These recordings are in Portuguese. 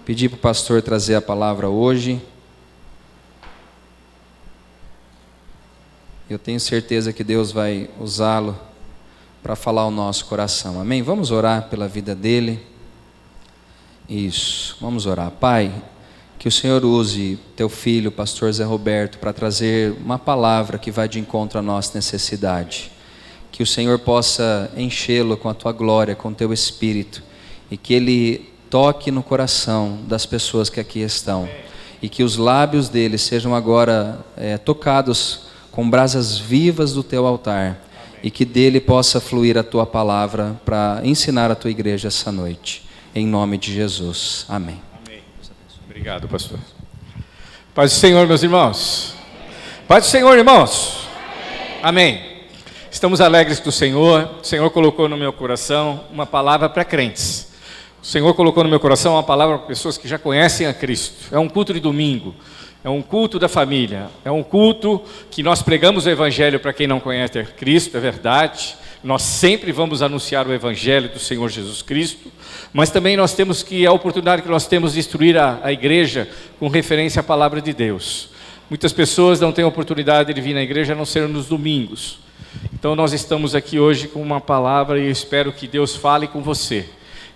Pedir para o pastor trazer a palavra hoje. Eu tenho certeza que Deus vai usá-lo para falar ao nosso coração. Amém? Vamos orar pela vida dele. Isso, vamos orar. Pai, que o Senhor use teu filho, pastor Zé Roberto, para trazer uma palavra que vai de encontro à nossa necessidade. Que o Senhor possa enchê-lo com a tua glória, com o teu espírito, e que ele toque no coração das pessoas que aqui estão, e que os lábios dele sejam agora tocados com brasas vivas do teu altar, e que dele possa fluir a tua palavra para ensinar a tua igreja essa noite, em nome de Jesus, amém. Amém. Obrigado, pastor. Paz do Senhor, meus irmãos. Paz do Senhor, irmãos. Amém. Estamos alegres com o Senhor colocou no meu coração uma palavra para crentes. O Senhor colocou no meu coração uma palavra para pessoas que já conhecem a Cristo. É um culto de domingo, é um culto da família, é um culto que nós pregamos o Evangelho para quem não conhece a Cristo, é verdade. Nós sempre vamos anunciar o Evangelho do Senhor Jesus Cristo, mas também nós temos que, a oportunidade que nós temos de instruir a igreja com referência à palavra de Deus. Muitas pessoas não têm oportunidade de vir na igreja a não ser nos domingos. Então nós estamos aqui hoje com uma palavra e eu espero que Deus fale com você.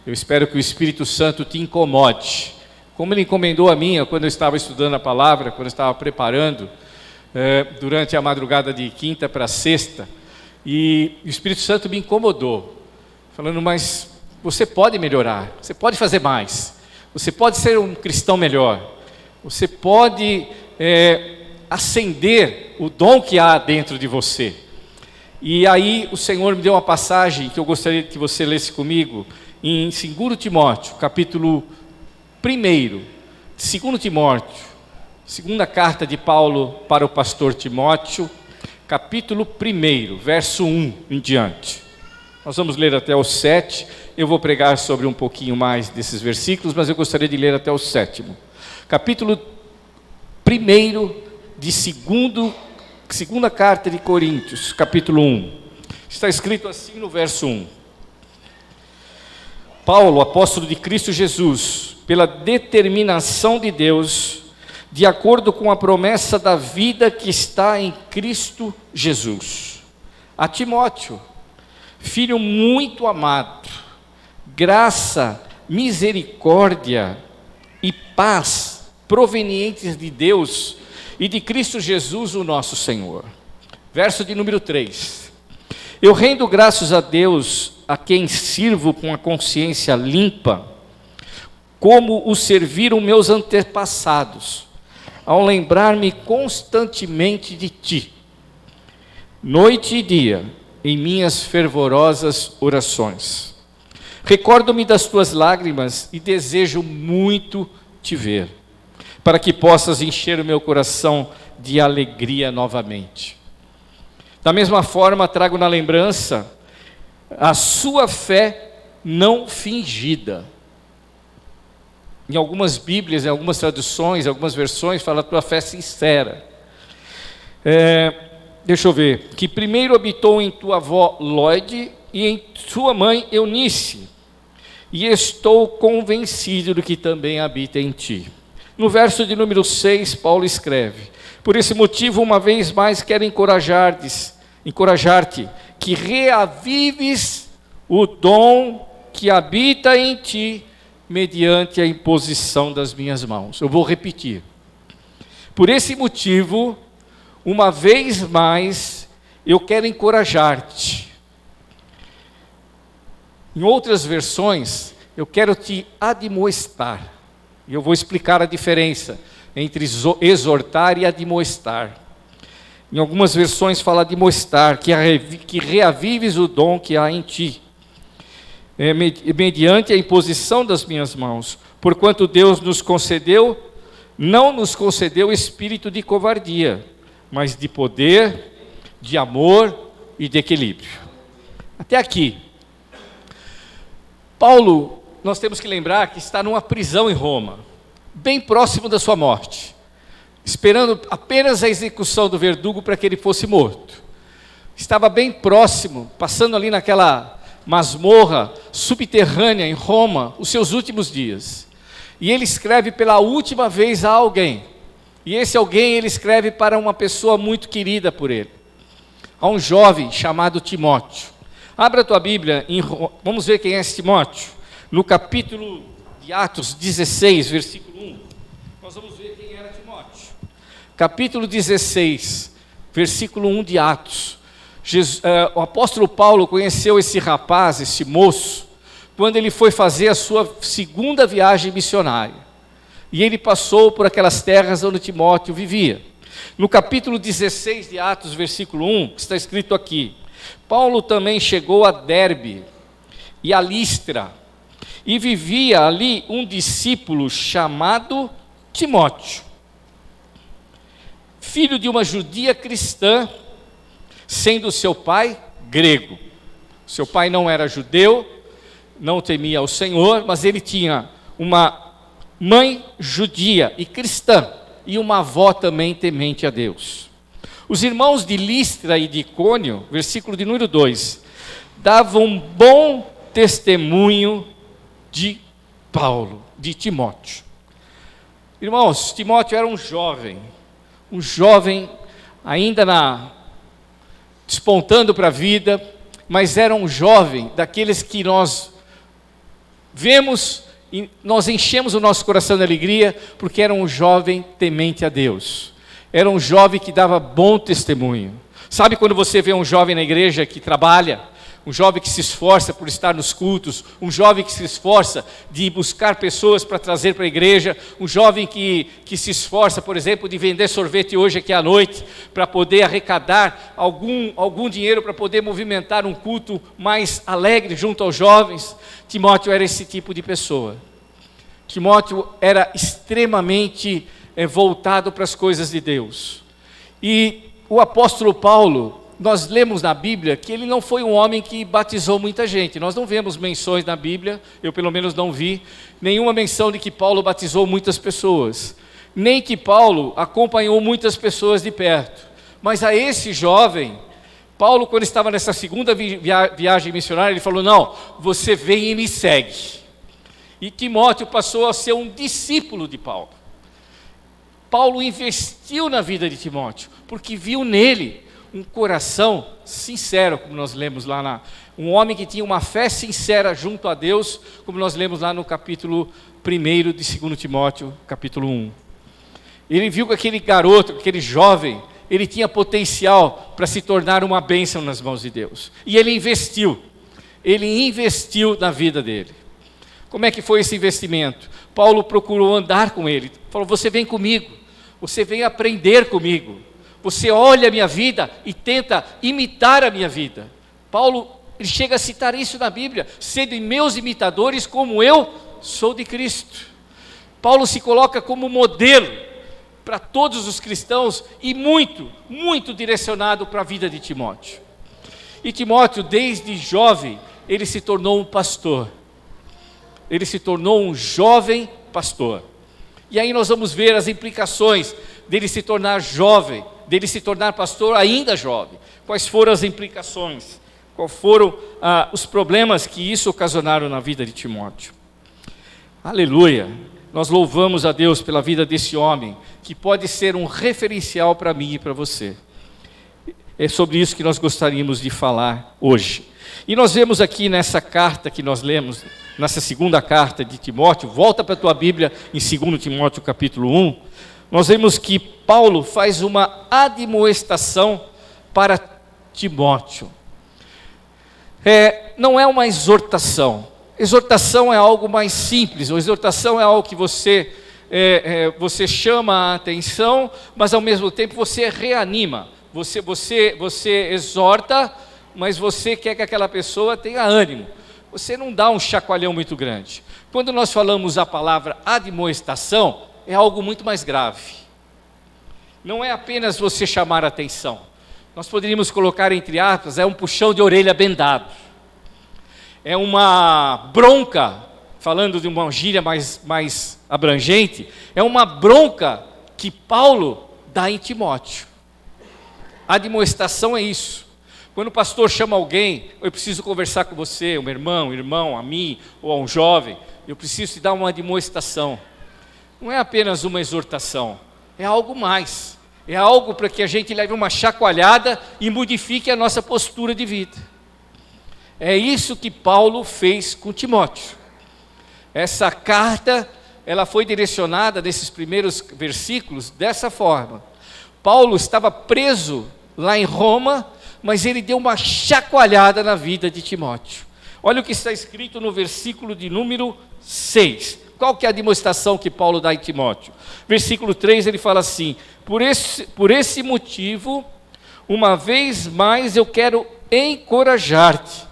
Eu espero que o Espírito Santo te incomode, como Ele encomendou a mim quando eu estava estudando a palavra, quando eu estava preparando, durante a madrugada de quinta para sexta, e o Espírito Santo me incomodou, falando, mas você pode melhorar, você pode fazer mais, você pode ser um cristão melhor, você pode acender o dom que há dentro de você. E aí o Senhor me deu uma passagem que eu gostaria que você lesse comigo, em 2 Timóteo, capítulo 1, 2 Timóteo, segunda carta de Paulo para o pastor Timóteo, capítulo 1, verso 1 em diante. Nós vamos ler até o 7, eu vou pregar sobre um pouquinho mais desses versículos, mas eu gostaria de ler até o 7º. Capítulo 1 de segunda carta de Coríntios, capítulo 1. Está escrito assim no verso 1. Paulo, apóstolo de Cristo Jesus, pela determinação de Deus, de acordo com a promessa da vida que está em Cristo Jesus. A Timóteo, filho muito amado, graça, misericórdia e paz provenientes de Deus e de Cristo Jesus, o nosso Senhor. Verso de número 3. Eu rendo graças a Deus, a quem sirvo com a consciência limpa, como o serviram meus antepassados, ao lembrar-me constantemente de ti, noite e dia, em minhas fervorosas orações. Recordo-me das tuas lágrimas e desejo muito te ver, para que possas encher o meu coração de alegria novamente. Da mesma forma, trago na lembrança a sua fé não fingida. Em algumas Bíblias, em algumas traduções, em algumas versões, fala a tua fé sincera. Deixa eu ver. Que primeiro habitou em tua avó Lóide e em sua mãe Eunice. E estou convencido de que também habita em ti. No verso de número 6, Paulo escreve: por esse motivo, uma vez mais, quero encorajar-te, que reavives o dom que habita em ti, mediante a imposição das minhas mãos. Eu vou repetir. Por esse motivo, uma vez mais, eu quero encorajar-te. Em outras versões, eu quero te admoestar. E eu vou explicar a diferença entre exortar e admoestar. Em algumas versões fala admoestar, que reavives o dom que há em ti, mediante a imposição das minhas mãos. Porquanto Deus não nos concedeu espírito de covardia, mas de poder, de amor e de equilíbrio. Até aqui. Paulo, nós temos que lembrar que está numa prisão em Roma, bem próximo da sua morte, esperando apenas a execução do verdugo para que ele fosse morto. Estava bem próximo, passando ali naquela masmorra subterrânea em Roma os seus últimos dias. E ele escreve pela última vez a alguém. E esse alguém ele escreve para uma pessoa muito querida por ele. A um jovem chamado Timóteo. Abra a tua Bíblia, vamos ver quem é esse Timóteo. No capítulo de Atos 16, versículo 1. Nós vamos ver quem era Timóteo. Capítulo 16, versículo 1 de Atos. O apóstolo Paulo conheceu esse rapaz, esse moço, quando ele foi fazer a sua segunda viagem missionária. E ele passou por aquelas terras onde Timóteo vivia. No capítulo 16 de Atos, versículo 1, está escrito aqui: Paulo também chegou a Derbe e a Listra, e vivia ali um discípulo chamado Timóteo, filho de uma judia cristã, sendo seu pai grego. Seu pai não era judeu, não temia o Senhor, mas ele tinha uma mãe judia e cristã, e uma avó também temente a Deus. Os irmãos de Listra e de Icônio, versículo de número 2, davam bom testemunho de Paulo, de Timóteo. Irmãos, Timóteo era um jovem ainda despontando para a vida, mas era um jovem daqueles que nós vemos e nós enchemos o nosso coração de alegria, porque era um jovem temente a Deus. Era um jovem que dava bom testemunho. Sabe quando você vê um jovem na igreja que trabalha, um jovem que se esforça por estar nos cultos, um jovem que se esforça de buscar pessoas para trazer para a igreja, um jovem que se esforça, por exemplo, de vender sorvete hoje aqui à noite, para poder arrecadar algum dinheiro para poder movimentar um culto mais alegre junto aos jovens. Timóteo era esse tipo de pessoa. Timóteo era extremamente voltado para as coisas de Deus. E o apóstolo Paulo, nós lemos na Bíblia que ele não foi um homem que batizou muita gente. Nós não vemos menções na Bíblia, eu pelo menos não vi, nenhuma menção de que Paulo batizou muitas pessoas, nem que Paulo acompanhou muitas pessoas de perto. Mas a esse jovem, Paulo, quando estava nessa segunda viagem missionária, ele falou: não, você vem e me segue. E Timóteo passou a ser um discípulo de Paulo. Paulo investiu na vida de Timóteo, porque viu nele um coração sincero, como nós lemos lá, um homem que tinha uma fé sincera junto a Deus, como nós lemos lá no capítulo 1 de 2 Timóteo, capítulo 1. Ele viu que aquele garoto, aquele jovem, ele tinha potencial para se tornar uma bênção nas mãos de Deus. E ele investiu na vida dele. Como é que foi esse investimento? Paulo procurou andar com ele, falou: você vem comigo, você vem aprender comigo, você olha a minha vida e tenta imitar a minha vida. Paulo, ele chega a citar isso na Bíblia: sendo meus imitadores como eu sou de Cristo. Paulo se coloca como modelo para todos os cristãos e muito, muito direcionado para a vida de Timóteo. E Timóteo, desde jovem, ele se tornou um pastor. Ele se tornou um jovem pastor. E aí nós vamos ver as implicações dele se tornar jovem, dele se tornar pastor ainda jovem. Quais foram as implicações? Quais foram os problemas que isso ocasionaram na vida de Timóteo? Aleluia! Nós louvamos a Deus pela vida desse homem, que pode ser um referencial para mim e para você. É sobre isso que nós gostaríamos de falar hoje. E nós vemos aqui nessa carta que nós lemos, nessa segunda carta de Timóteo, volta para a tua Bíblia em 2 Timóteo capítulo 1, nós vemos que Paulo faz uma admoestação para Timóteo. Não é uma exortação. Exortação é algo mais simples, ou exortação é algo que você chama a atenção, mas ao mesmo tempo você reanima. Você exorta, mas você quer que aquela pessoa tenha ânimo. Você não dá um chacoalhão muito grande. Quando nós falamos a palavra admoestação, é algo muito mais grave. Não é apenas você chamar a atenção. Nós poderíamos colocar entre aspas, é um puxão de orelha bem dado. É uma bronca, falando de uma gíria mais abrangente, é uma bronca que Paulo dá em Timóteo. A admoestação é isso. Quando o pastor chama alguém, eu preciso conversar com você, um irmão, a mim, ou a um jovem, eu preciso te dar uma demonstração. Não é apenas uma exortação, é algo mais. É algo para que a gente leve uma chacoalhada e modifique a nossa postura de vida. É isso que Paulo fez com Timóteo. Essa carta, ela foi direcionada nesses primeiros versículos dessa forma. Paulo estava preso lá em Roma, mas ele deu uma chacoalhada na vida de Timóteo. Olha o que está escrito no versículo de número 6. Qual que é a demonstração que Paulo dá em Timóteo? Versículo 3, ele fala assim: por esse motivo, uma vez mais eu quero encorajar-te,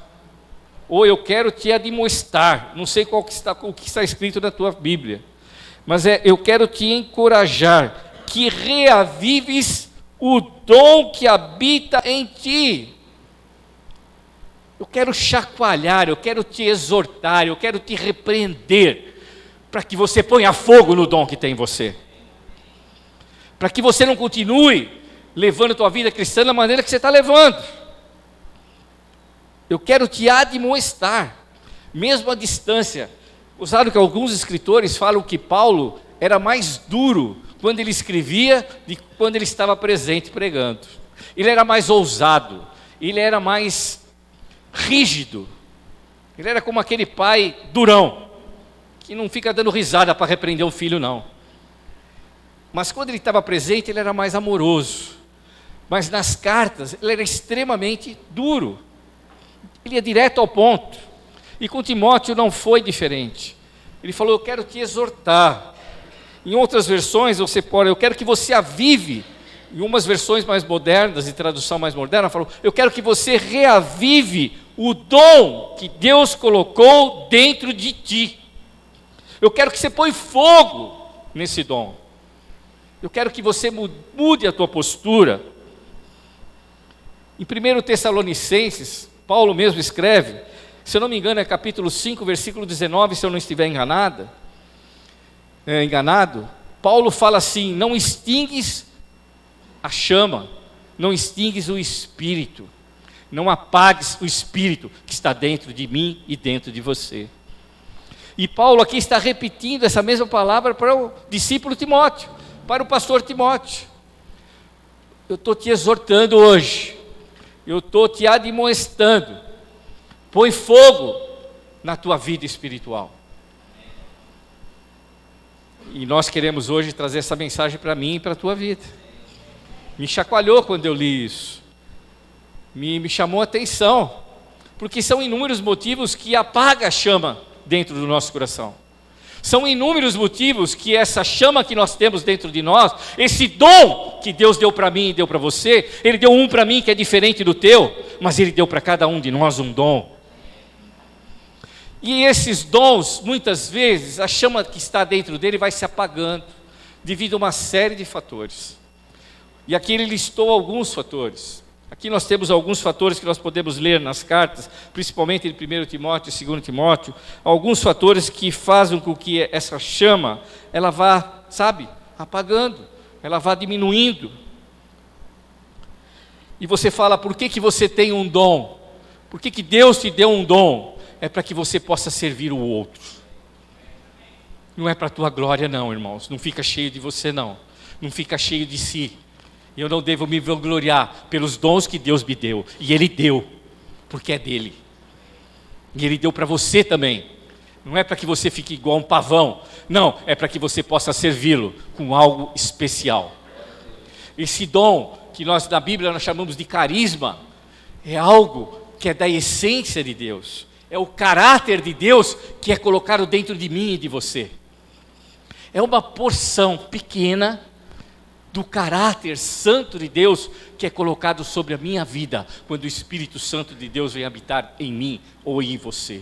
ou eu quero te admoestar, não sei o que está escrito na tua Bíblia, mas eu quero te encorajar, que reavives o dom que habita em ti. Eu quero chacoalhar, eu quero te exortar, eu quero te repreender, para que você ponha fogo no dom que tem em você, para que você não continue levando a tua vida cristã da maneira que você está levando. Eu quero te admoestar, mesmo à distância. Usaram que alguns escritores falam que Paulo era mais duro quando ele escrevia do que quando ele estava presente pregando. Ele era mais ousado, ele era mais rígido, ele era como aquele pai durão, que não fica dando risada para repreender um filho, não. Mas quando ele estava presente, ele era mais amoroso. Mas nas cartas, ele era extremamente duro. Ele ia direto ao ponto. E com Timóteo não foi diferente. Ele falou: eu quero te exortar. Em outras versões, eu quero que você avive. Em umas versões mais modernas, de tradução mais moderna, falou: eu quero que você reavive o dom que Deus colocou dentro de ti. Eu quero que você põe fogo nesse dom. Eu quero que você mude a tua postura. Em 1 Tessalonicenses, Paulo mesmo escreve, se eu não me engano é capítulo 5, versículo 19, se eu não estiver enganado, Paulo fala assim: não extingues a chama, não extingues o Espírito, não apagues o Espírito que está dentro de mim e dentro de você. E Paulo aqui está repetindo essa mesma palavra para o discípulo Timóteo, para o pastor Timóteo. Eu estou te exortando hoje, eu estou te admoestando, põe fogo na tua vida espiritual. E nós queremos hoje trazer essa mensagem para mim e para a tua vida. Me chacoalhou quando eu li isso, me chamou a atenção, porque são inúmeros motivos que apagam a chama dentro do nosso coração. São inúmeros motivos que essa chama que nós temos dentro de nós, esse dom que Deus deu para mim e deu para você, Ele deu um para mim que é diferente do teu, mas Ele deu para cada um de nós um dom. E esses dons, muitas vezes, a chama que está dentro dele vai se apagando, devido a uma série de fatores. E aqui ele listou alguns fatores. Aqui nós temos alguns fatores que nós podemos ler nas cartas, principalmente em 1 Timóteo e 2 Timóteo, alguns fatores que fazem com que essa chama, ela vá, apagando, ela vá diminuindo. E você fala: por que você tem um dom? Por que Deus te deu um dom? É para que você possa servir o outro. Não é para a tua glória não, irmãos. Não fica cheio de você não. Não fica cheio de si. Eu não devo me vangloriar pelos dons que Deus me deu. E Ele deu, porque é dele. E Ele deu para você também. Não é para que você fique igual um pavão. Não, é para que você possa servi-lo com algo especial. Esse dom que nós na Bíblia nós chamamos de carisma, é algo que é da essência de Deus. É o caráter de Deus que é colocado dentro de mim e de você. É uma porção pequena do caráter santo de Deus que é colocado sobre a minha vida, quando o Espírito Santo de Deus vem habitar em mim ou em você.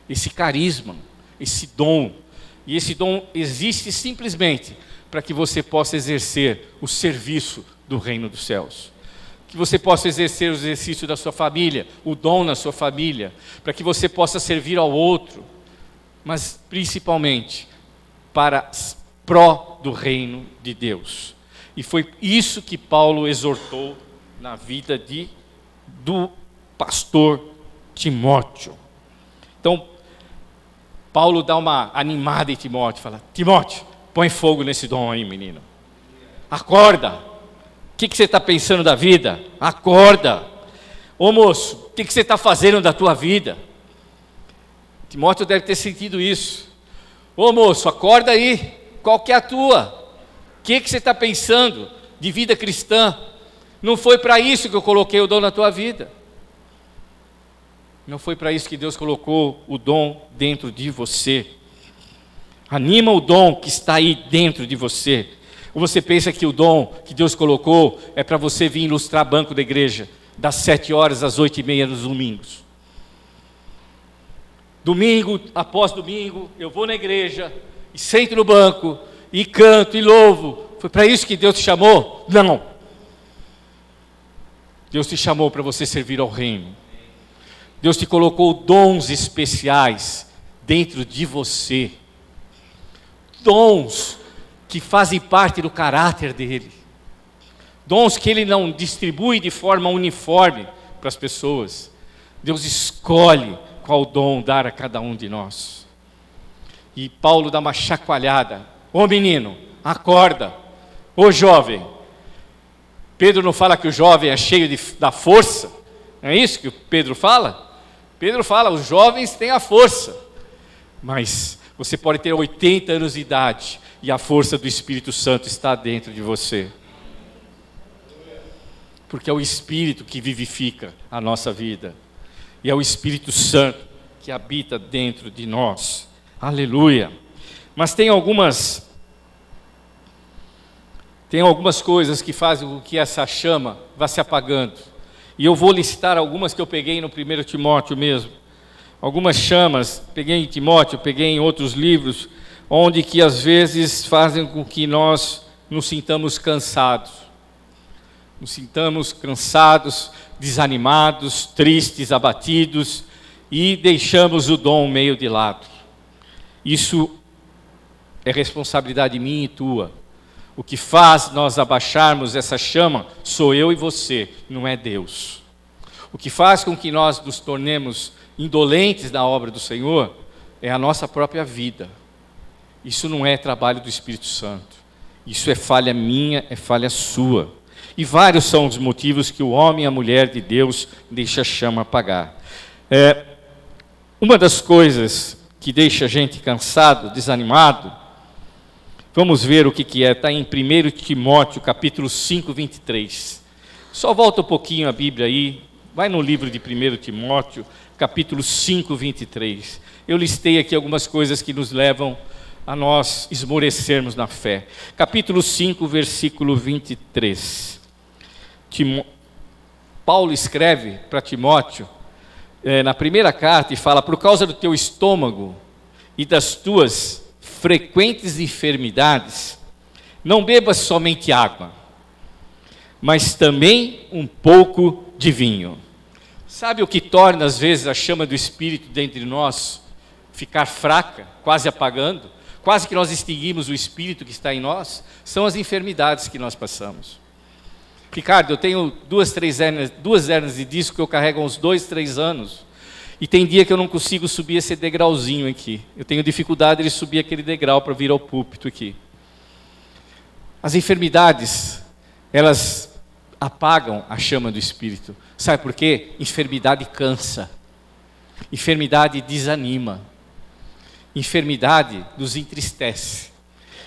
Esse carisma, esse dom, e esse dom existe simplesmente para que você possa exercer o serviço do reino dos céus. Que você possa exercer o exercício da sua família, o dom na sua família, para que você possa servir ao outro, mas principalmente para pró do reino de Deus. E foi isso que Paulo exortou na vida de do pastor Timóteo. Então, Paulo dá uma animada em Timóteo, fala: Timóteo, põe fogo nesse dom aí, menino. Acorda. O que você está pensando da vida? Acorda. Ô moço, o que você está fazendo da tua vida? Timóteo deve ter sentido isso. Ô moço, acorda aí. Qual que é a tua? O que você está pensando de vida cristã? Não foi para isso que eu coloquei o dom na tua vida. Não foi para isso que Deus colocou o dom dentro de você. Anima o dom que está aí dentro de você. Ou você pensa que o dom que Deus colocou é para você vir ilustrar banco da igreja das 7 horas às 8h30 nos domingos? Domingo após domingo, eu vou na igreja e sento no banco e canto e louvo. Foi para isso que Deus te chamou? Não. Deus te chamou para você servir ao reino. Deus te colocou dons especiais dentro de você. Dons que fazem parte do caráter dele. Dons que ele não distribui de forma uniforme para as pessoas. Deus escolhe qual dom dar a cada um de nós. E Paulo dá uma chacoalhada. Ô menino, acorda. Ô jovem. Pedro não fala que o jovem é cheio da força? Não é isso que Pedro fala? Pedro fala, os jovens têm a força. Mas você pode ter 80 anos de idade e a força do Espírito Santo está dentro de você. Porque é o Espírito que vivifica a nossa vida. E é o Espírito Santo que habita dentro de nós. Aleluia. Mas tem algumas coisas que fazem com que essa chama vá se apagando. E eu vou listar algumas que eu peguei no 1 Timóteo mesmo. Algumas chamas, peguei em Timóteo, peguei em outros livros, onde que às vezes fazem com que nós nos sintamos cansados. Nos sintamos cansados, desanimados, tristes, abatidos, e deixamos o dom meio de lado. Isso é responsabilidade minha e tua. O que faz nós abaixarmos essa chama sou eu e você, não é Deus. O que faz com que nós nos tornemos indolentes na obra do Senhor é a nossa própria vida. Isso não é trabalho do Espírito Santo. Isso é falha minha, é falha sua. E vários são os motivos que o homem e a mulher de Deus deixa a chama apagar. Uma das coisas que deixa a gente cansado, desanimado, vamos ver o que é, está em 1 Timóteo, capítulo 5, 23. Só volta um pouquinho a Bíblia aí, vai no livro de 1 Timóteo, capítulo 5, 23. Eu listei aqui algumas coisas que nos levam a nós esmorecermos na fé. Capítulo 5, versículo 23. Paulo escreve para Timóteo, na primeira carta, e fala: por causa do teu estômago e das tuas frequentes enfermidades, não bebas somente água, mas também um pouco de vinho. Sabe o que torna às vezes a chama do Espírito dentro de nós ficar fraca, quase apagando, quase que nós extinguimos o Espírito que está em nós? São as enfermidades que nós passamos. Ricardo, eu tenho duas hérnias de disco que eu carrego há uns 2, 3 anos. E tem dia que eu não consigo subir esse degrauzinho aqui. Eu tenho dificuldade de subir aquele degrau para vir ao púlpito aqui. As enfermidades, elas apagam a chama do Espírito. Sabe por quê? Enfermidade cansa. Enfermidade desanima. Enfermidade nos entristece.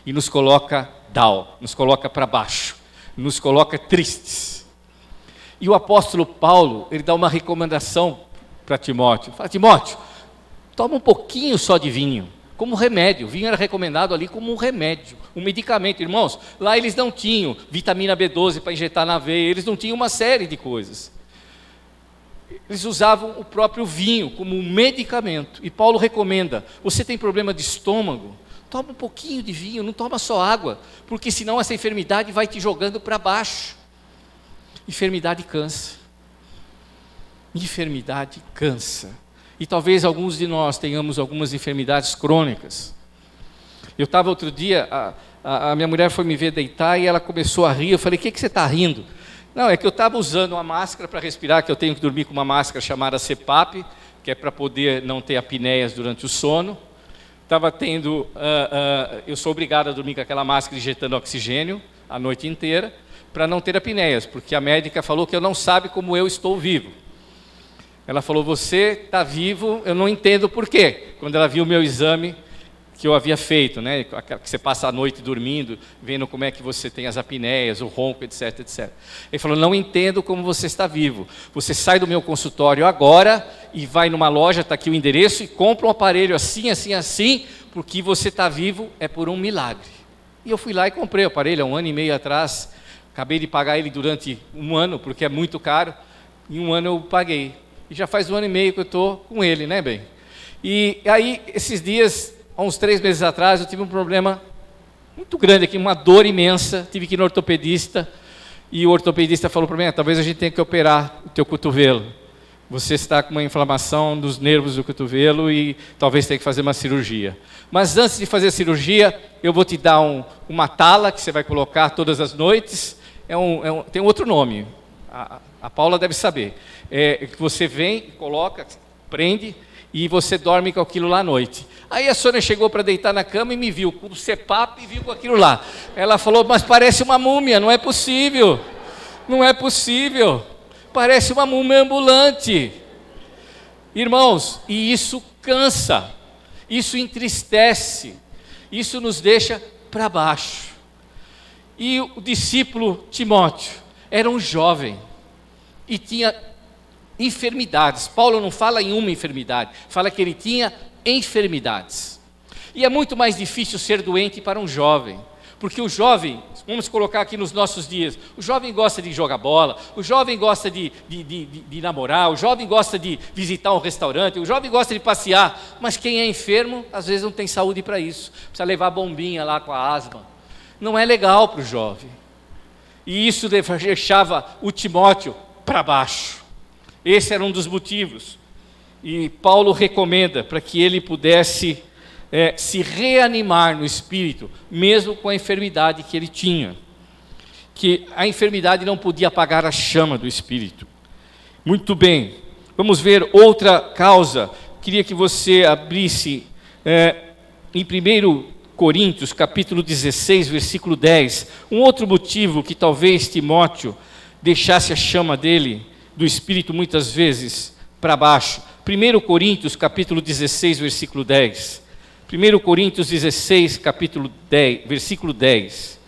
E nos coloca down, nos coloca para baixo. Nos coloca tristes. E o apóstolo Paulo, ele dá uma recomendação para Timóteo. Fala: Timóteo, toma um pouquinho só de vinho, como remédio. O vinho era recomendado ali como um remédio, um medicamento. Irmãos, lá eles não tinham vitamina B12 para injetar na veia, eles não tinham uma série de coisas. Eles usavam o próprio vinho como um medicamento. E Paulo recomenda: você tem problema de estômago? Toma um pouquinho de vinho, não toma só água, porque senão essa enfermidade vai te jogando para baixo. Enfermidade cansa. Enfermidade cansa. E talvez alguns de nós tenhamos algumas enfermidades crônicas. Eu estava outro dia, a minha mulher foi me ver deitar e ela começou a rir. Eu falei: o que você está rindo? Não, é que eu estava usando uma máscara para respirar, que eu tenho que dormir com uma máscara chamada CPAP, que é para poder não ter apneias durante o sono. Estava tendo, eu sou obrigado a dormir com aquela máscara injetando oxigênio a noite inteira, para não ter apneias, porque a médica falou que eu não sabe como eu estou vivo. Ela falou, você está vivo, eu não entendo por quê. Quando ela viu o meu exame que eu havia feito, né, que você passa a noite dormindo, vendo como é que você tem as apneias, o ronco, etc, etc. Ele falou, não entendo como você está vivo. Você sai do meu consultório agora e vai numa loja, está aqui o endereço, e compra um aparelho assim, assim, assim, porque você está vivo é por um milagre. E eu fui lá e comprei o aparelho há 1 ano e meio atrás. Acabei de pagar ele durante 1 ano, porque é muito caro. Em 1 ano eu paguei. E já faz 1 ano e meio que eu estou com ele, né, bem? E aí, esses dias, há uns 3 meses atrás, eu tive um problema muito grande aqui, uma dor imensa. Tive que ir no ortopedista. E o ortopedista falou para mim, talvez a gente tenha que operar o teu cotovelo. Você está com uma inflamação dos nervos do cotovelo e talvez tenha que fazer uma cirurgia. Mas antes de fazer a cirurgia, eu vou te dar uma tala que você vai colocar todas as noites. Tem um outro nome, a Paula deve saber. Que você vem, coloca, prende e você dorme com aquilo lá à noite. Aí a Sônia chegou para deitar na cama e me viu com o CPAP e viu com aquilo lá. Ela falou, mas parece uma múmia, não é possível. Não é possível. Parece uma múmia ambulante. Irmãos, e isso cansa, isso entristece, isso nos deixa para baixo. E o discípulo Timóteo era um jovem e tinha enfermidades. Paulo não fala em uma enfermidade, fala que ele tinha enfermidades. E é muito mais difícil ser doente para um jovem, porque o jovem, vamos colocar aqui nos nossos dias, o jovem gosta de jogar bola, o jovem gosta de namorar, o jovem gosta de visitar um restaurante, o jovem gosta de passear, mas quem é enfermo, às vezes não tem saúde para isso, precisa levar a bombinha lá com a asma. Não é legal para o jovem. E isso deixava o Timóteo para baixo. Esse era um dos motivos. E Paulo recomenda para que ele pudesse se reanimar no espírito, mesmo com a enfermidade que ele tinha. Que a enfermidade não podia apagar a chama do espírito. Muito bem, vamos ver outra causa. Queria que você abrisse em 1 Coríntios, capítulo 16, versículo 10. Um outro motivo que talvez Timóteo deixasse a chama dele, do espírito, muitas vezes para baixo. 1 Coríntios, capítulo 16, versículo 10. 1 Coríntios 16, capítulo 10, versículo 10,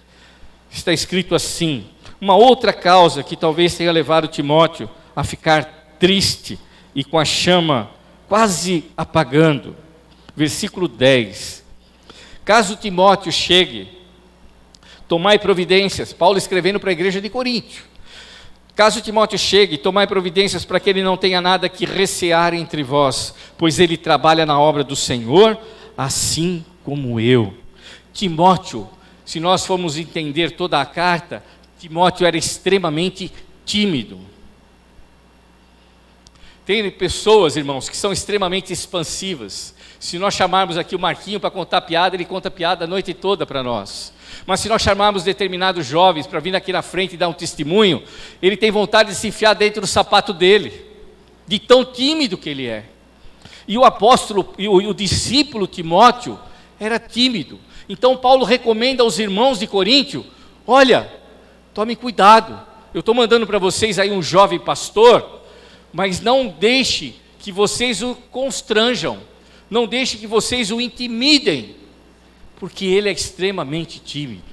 está escrito assim, uma outra causa que talvez tenha levado Timóteo a ficar triste e com a chama quase apagando. Versículo 10, caso Timóteo chegue, tomai providências, Paulo escrevendo para a igreja de Coríntio, caso Timóteo chegue, tomai providências para que ele não tenha nada que recear entre vós, pois ele trabalha na obra do Senhor, assim como eu. Timóteo, se nós formos entender toda a carta, Timóteo era extremamente tímido. Tem pessoas, irmãos, que são extremamente expansivas. Se nós chamarmos aqui o Marquinho para contar piada, ele conta piada a noite toda para nós. Mas se nós chamarmos determinados jovens para vir aqui na frente e dar um testemunho, ele tem vontade de se enfiar dentro do sapato dele, de tão tímido que ele é. E o apóstolo, e o discípulo Timóteo era tímido. Então Paulo recomenda aos irmãos de Coríntio, olha, tome cuidado, eu estou mandando para vocês aí um jovem pastor, mas não deixe que vocês o constranjam, não deixe que vocês o intimidem, porque ele é extremamente tímido.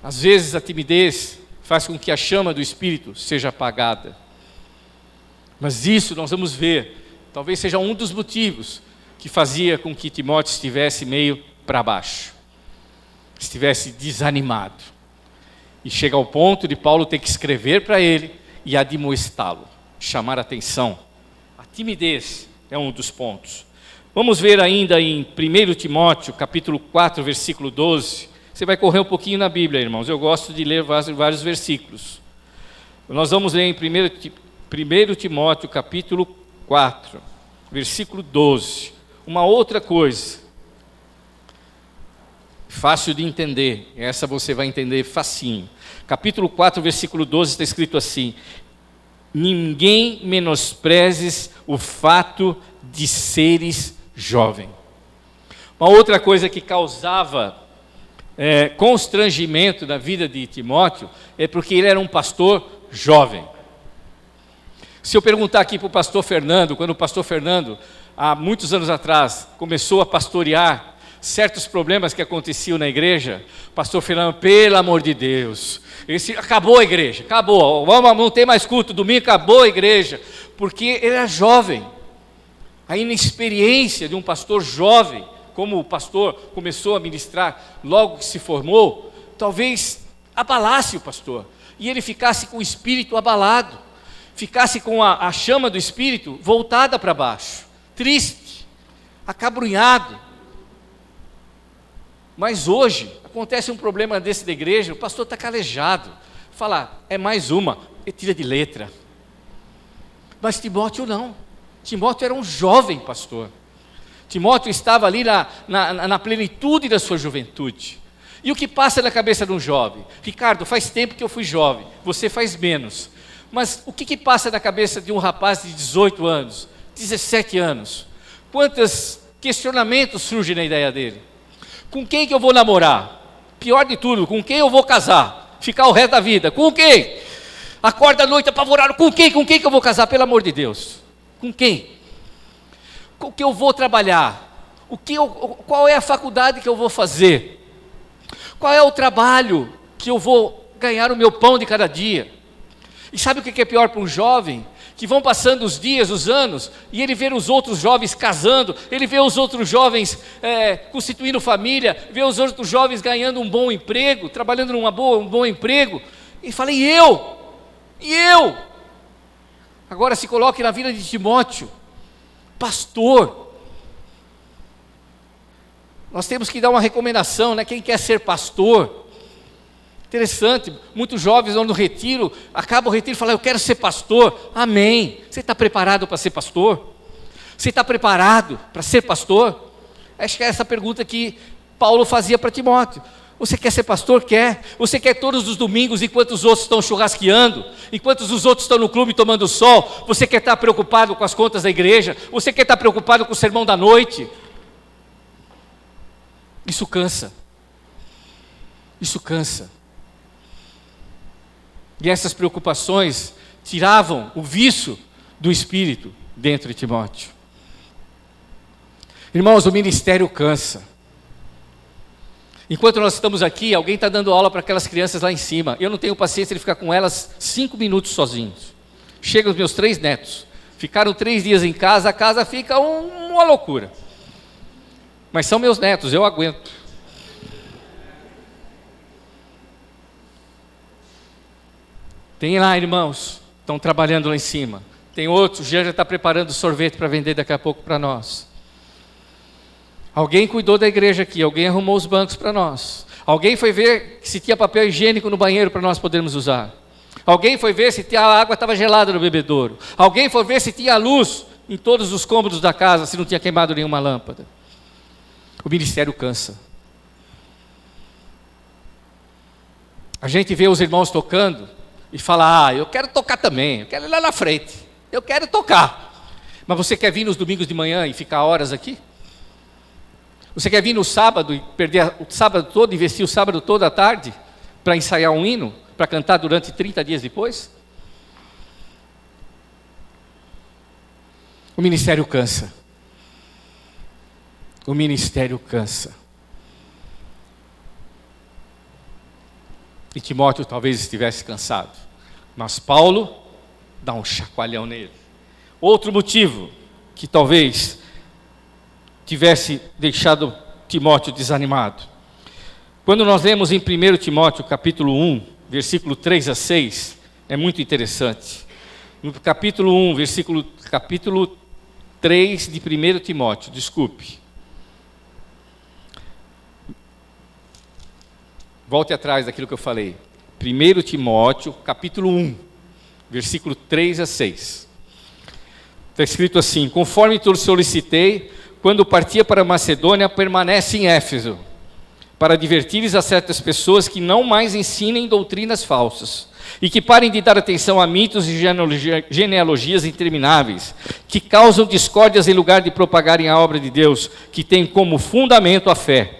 Às vezes a timidez faz com que a chama do Espírito seja apagada. Mas isso nós vamos ver, talvez seja um dos motivos que fazia com que Timóteo estivesse meio para baixo, estivesse desanimado. E chega ao ponto de Paulo ter que escrever para ele e admoestá-lo, chamar a atenção. A timidez é um dos pontos. Vamos ver ainda em 1 Timóteo, capítulo 4, versículo 12. Você vai correr um pouquinho na Bíblia, irmãos. Eu gosto de ler vários versículos. Nós vamos ler em 1 Timóteo, capítulo 4, versículo 12. Uma outra coisa. fácil de entender, essa você vai entender facinho. Capítulo 4, versículo 12, está escrito assim: ninguém menosprezes o fato de seres jovem. Uma outra coisa que causava constrangimento na vida de Timóteo é porque ele era um pastor jovem. Se eu perguntar aqui para o pastor Fernando, quando o pastor Fernando, há muitos anos atrás, começou a pastorear certos problemas que aconteciam na igreja, o pastor Fernando, pelo amor de Deus, acabou a igreja, acabou, não tem mais culto, domingo acabou a igreja, porque ele era jovem. A inexperiência de um pastor jovem, como o pastor começou a ministrar logo que se formou, talvez abalasse o pastor, e ele ficasse com o espírito abalado, ficasse com a chama do espírito voltada para baixo, triste, acabrunhado. Mas hoje, acontece um problema desse da igreja, o pastor está calejado, fala, é mais uma, ele tira de letra. Mas Timóteo não, Timóteo era um jovem pastor, Timóteo estava ali na plenitude da sua juventude. E o que passa na cabeça de um jovem? Ricardo, faz tempo que eu fui jovem, você faz menos. Mas o que passa na cabeça de um rapaz de 18 anos, 17 anos? Quantos questionamentos surgem na ideia dele? Com quem que eu vou namorar? Pior de tudo, com quem eu vou casar? Ficar o resto da vida? Com quem? Acorda à noite apavorado, com quem? Com quem que eu vou casar? Pelo amor de Deus. Com quem? Com o que eu vou trabalhar? Qual é a faculdade que eu vou fazer? Qual é o trabalho que eu vou ganhar o meu pão de cada dia? E sabe o que é pior para um jovem? Que vão passando os dias, os anos, e ele vê os outros jovens casando, ele vê os outros jovens constituindo família, vê os outros jovens ganhando um bom emprego, trabalhando um bom emprego, e fala, e eu? E eu? Agora se coloque na vida de Timóteo, pastor. Nós temos que dar uma recomendação, né? Quem quer ser pastor, interessante, muitos jovens vão no retiro, acaba o retiro e falam, eu quero ser pastor. Amém. Você está preparado para ser pastor? Você está preparado para ser pastor? Acho que é essa pergunta que Paulo fazia para Timóteo. Você quer ser pastor? Quer. Você quer todos os domingos, enquanto os outros estão churrasqueando, enquanto os outros estão no clube tomando sol, você quer estar preocupado com as contas da igreja, você quer estar preocupado com o sermão da noite? Isso cansa. Isso cansa. E essas preocupações tiravam o vício do espírito dentro de Timóteo. Irmãos, o ministério cansa. Enquanto nós estamos aqui, alguém está dando aula para aquelas crianças lá em cima. Eu não tenho paciência de ficar com elas 5 minutos sozinhos. Chegam os meus 3 netos. Ficaram 3 dias em casa, a casa fica uma loucura. Mas são meus netos, eu aguento. Tem lá, irmãos, estão trabalhando lá em cima. Tem outros, o Jean já está preparando sorvete para vender daqui a pouco para nós. Alguém cuidou da igreja aqui, alguém arrumou os bancos para nós. Alguém foi ver se tinha papel higiênico no banheiro para nós podermos usar. Alguém foi ver se a água estava gelada no bebedouro. Alguém foi ver se tinha luz em todos os cômodos da casa, se não tinha queimado nenhuma lâmpada. O ministério cansa. A gente vê os irmãos tocando e fala, eu quero tocar também, eu quero ir lá na frente, eu quero tocar. Mas você quer vir nos domingos de manhã e ficar horas aqui? Você quer vir no sábado e perder o sábado todo, investir o sábado todo à tarde para ensaiar um hino, para cantar durante 30 dias depois? O ministério cansa. O ministério cansa. E Timóteo talvez estivesse cansado, mas Paulo dá um chacoalhão nele. Outro motivo que talvez tivesse deixado Timóteo desanimado. Quando nós lemos em 1 Timóteo capítulo 1, versículo 3 a 6, é muito interessante. No capítulo 1, capítulo 3 de 1 Timóteo, desculpe. Volte atrás daquilo que eu falei. 1 Timóteo, capítulo 1, versículo 3 a 6. Está escrito assim, conforme te solicitei, quando partia para Macedônia, permanece em Éfeso, para advertir a certas pessoas que não mais ensinem doutrinas falsas e que parem de dar atenção a mitos e genealogias intermináveis, que causam discórdias em lugar de propagarem a obra de Deus, que tem como fundamento a fé.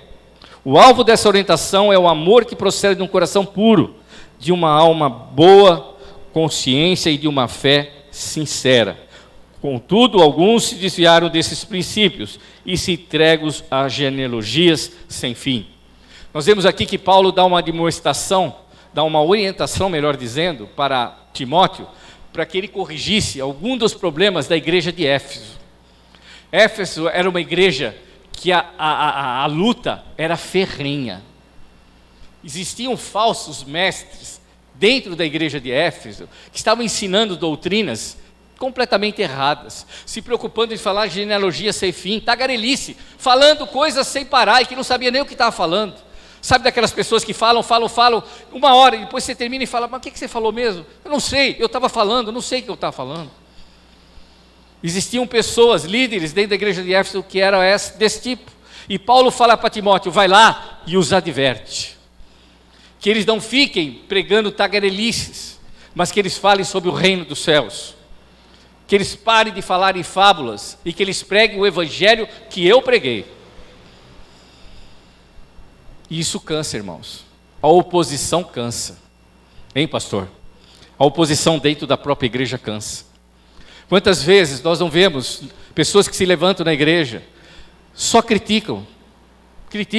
O alvo dessa orientação é o amor que procede de um coração puro, de uma alma boa consciência e de uma fé sincera. Contudo, alguns se desviaram desses princípios e se entregam a genealogias sem fim. Nós vemos aqui que Paulo dá uma admoestação, dá uma orientação, melhor dizendo, para Timóteo, para que ele corrigisse algum dos problemas da igreja de Éfeso. Éfeso era uma igreja que a luta era ferrenha. Existiam falsos mestres dentro da igreja de Éfeso que estavam ensinando doutrinas completamente erradas, se preocupando em falar genealogia sem fim, tagarelice, falando coisas sem parar e que não sabia nem o que estava falando. Sabe daquelas pessoas que falam uma hora e depois você termina e fala, mas o que você falou mesmo? Eu não sei, eu estava falando, não sei o que eu estava falando. Existiam pessoas, líderes dentro da igreja de Éfeso que eram desse tipo. E Paulo fala para Timóteo, vai lá e os adverte. Que eles não fiquem pregando tagarelices, mas que eles falem sobre o reino dos céus. Que eles parem de falar em fábulas e que eles preguem o evangelho que eu preguei. E isso cansa, irmãos. A oposição cansa. Hein, pastor? A oposição dentro da própria igreja cansa. Quantas vezes nós não vemos pessoas que se levantam na igreja, só criticam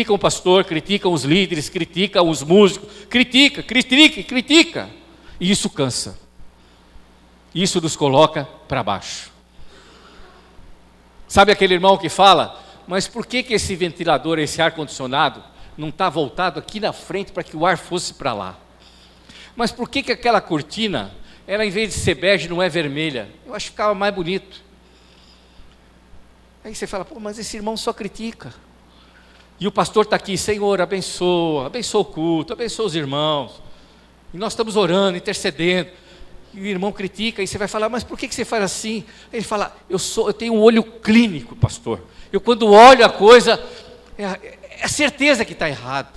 o pastor, criticam os líderes, criticam os músicos, critica. E isso cansa. Isso nos coloca para baixo. Sabe aquele irmão que fala, mas por que esse ventilador, esse ar-condicionado, não está voltado aqui na frente para que o ar fosse para lá? Mas por que aquela cortina, ela em vez de ser bege, não é vermelha? Eu acho que ficava mais bonito. Aí você fala, mas esse irmão só critica. E o pastor está aqui, Senhor, abençoa o culto, abençoa os irmãos. E nós estamos orando, intercedendo. E o irmão critica, e você vai falar, mas por que você faz assim? Ele fala, eu tenho um olho clínico, pastor. Eu quando olho a coisa, é a certeza que está errado.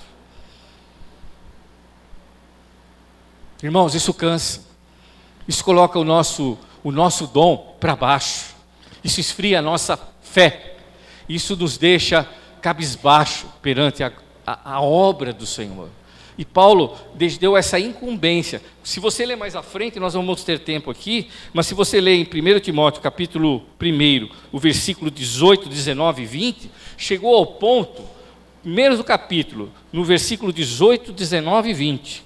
Irmãos, isso cansa. Isso coloca o nosso dom para baixo. Isso esfria a nossa fé. Isso nos deixa cabisbaixo perante a obra do Senhor. E Paulo deu essa incumbência. Se você ler mais à frente, nós vamos ter tempo aqui, mas se você ler em 1 Timóteo, capítulo 1, o versículo 18, 19 e 20, chegou ao ponto, primeiro do capítulo, no versículo 18, 19 e 20.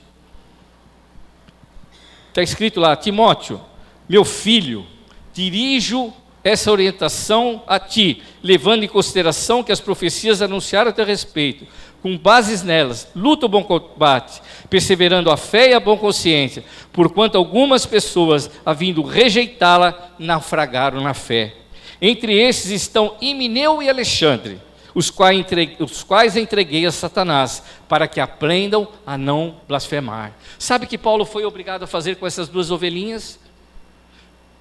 Está escrito lá, Timóteo, meu filho, dirijo essa orientação a ti, levando em consideração que as profecias anunciaram a teu respeito, com bases nelas, luta o bom combate, perseverando a fé e a boa consciência, porquanto algumas pessoas, havindo rejeitá-la, naufragaram na fé. Entre esses estão Himeneu e Alexandre, os quais entreguei a Satanás, para que aprendam a não blasfemar. Sabe o que Paulo foi obrigado a fazer com essas duas ovelhinhas?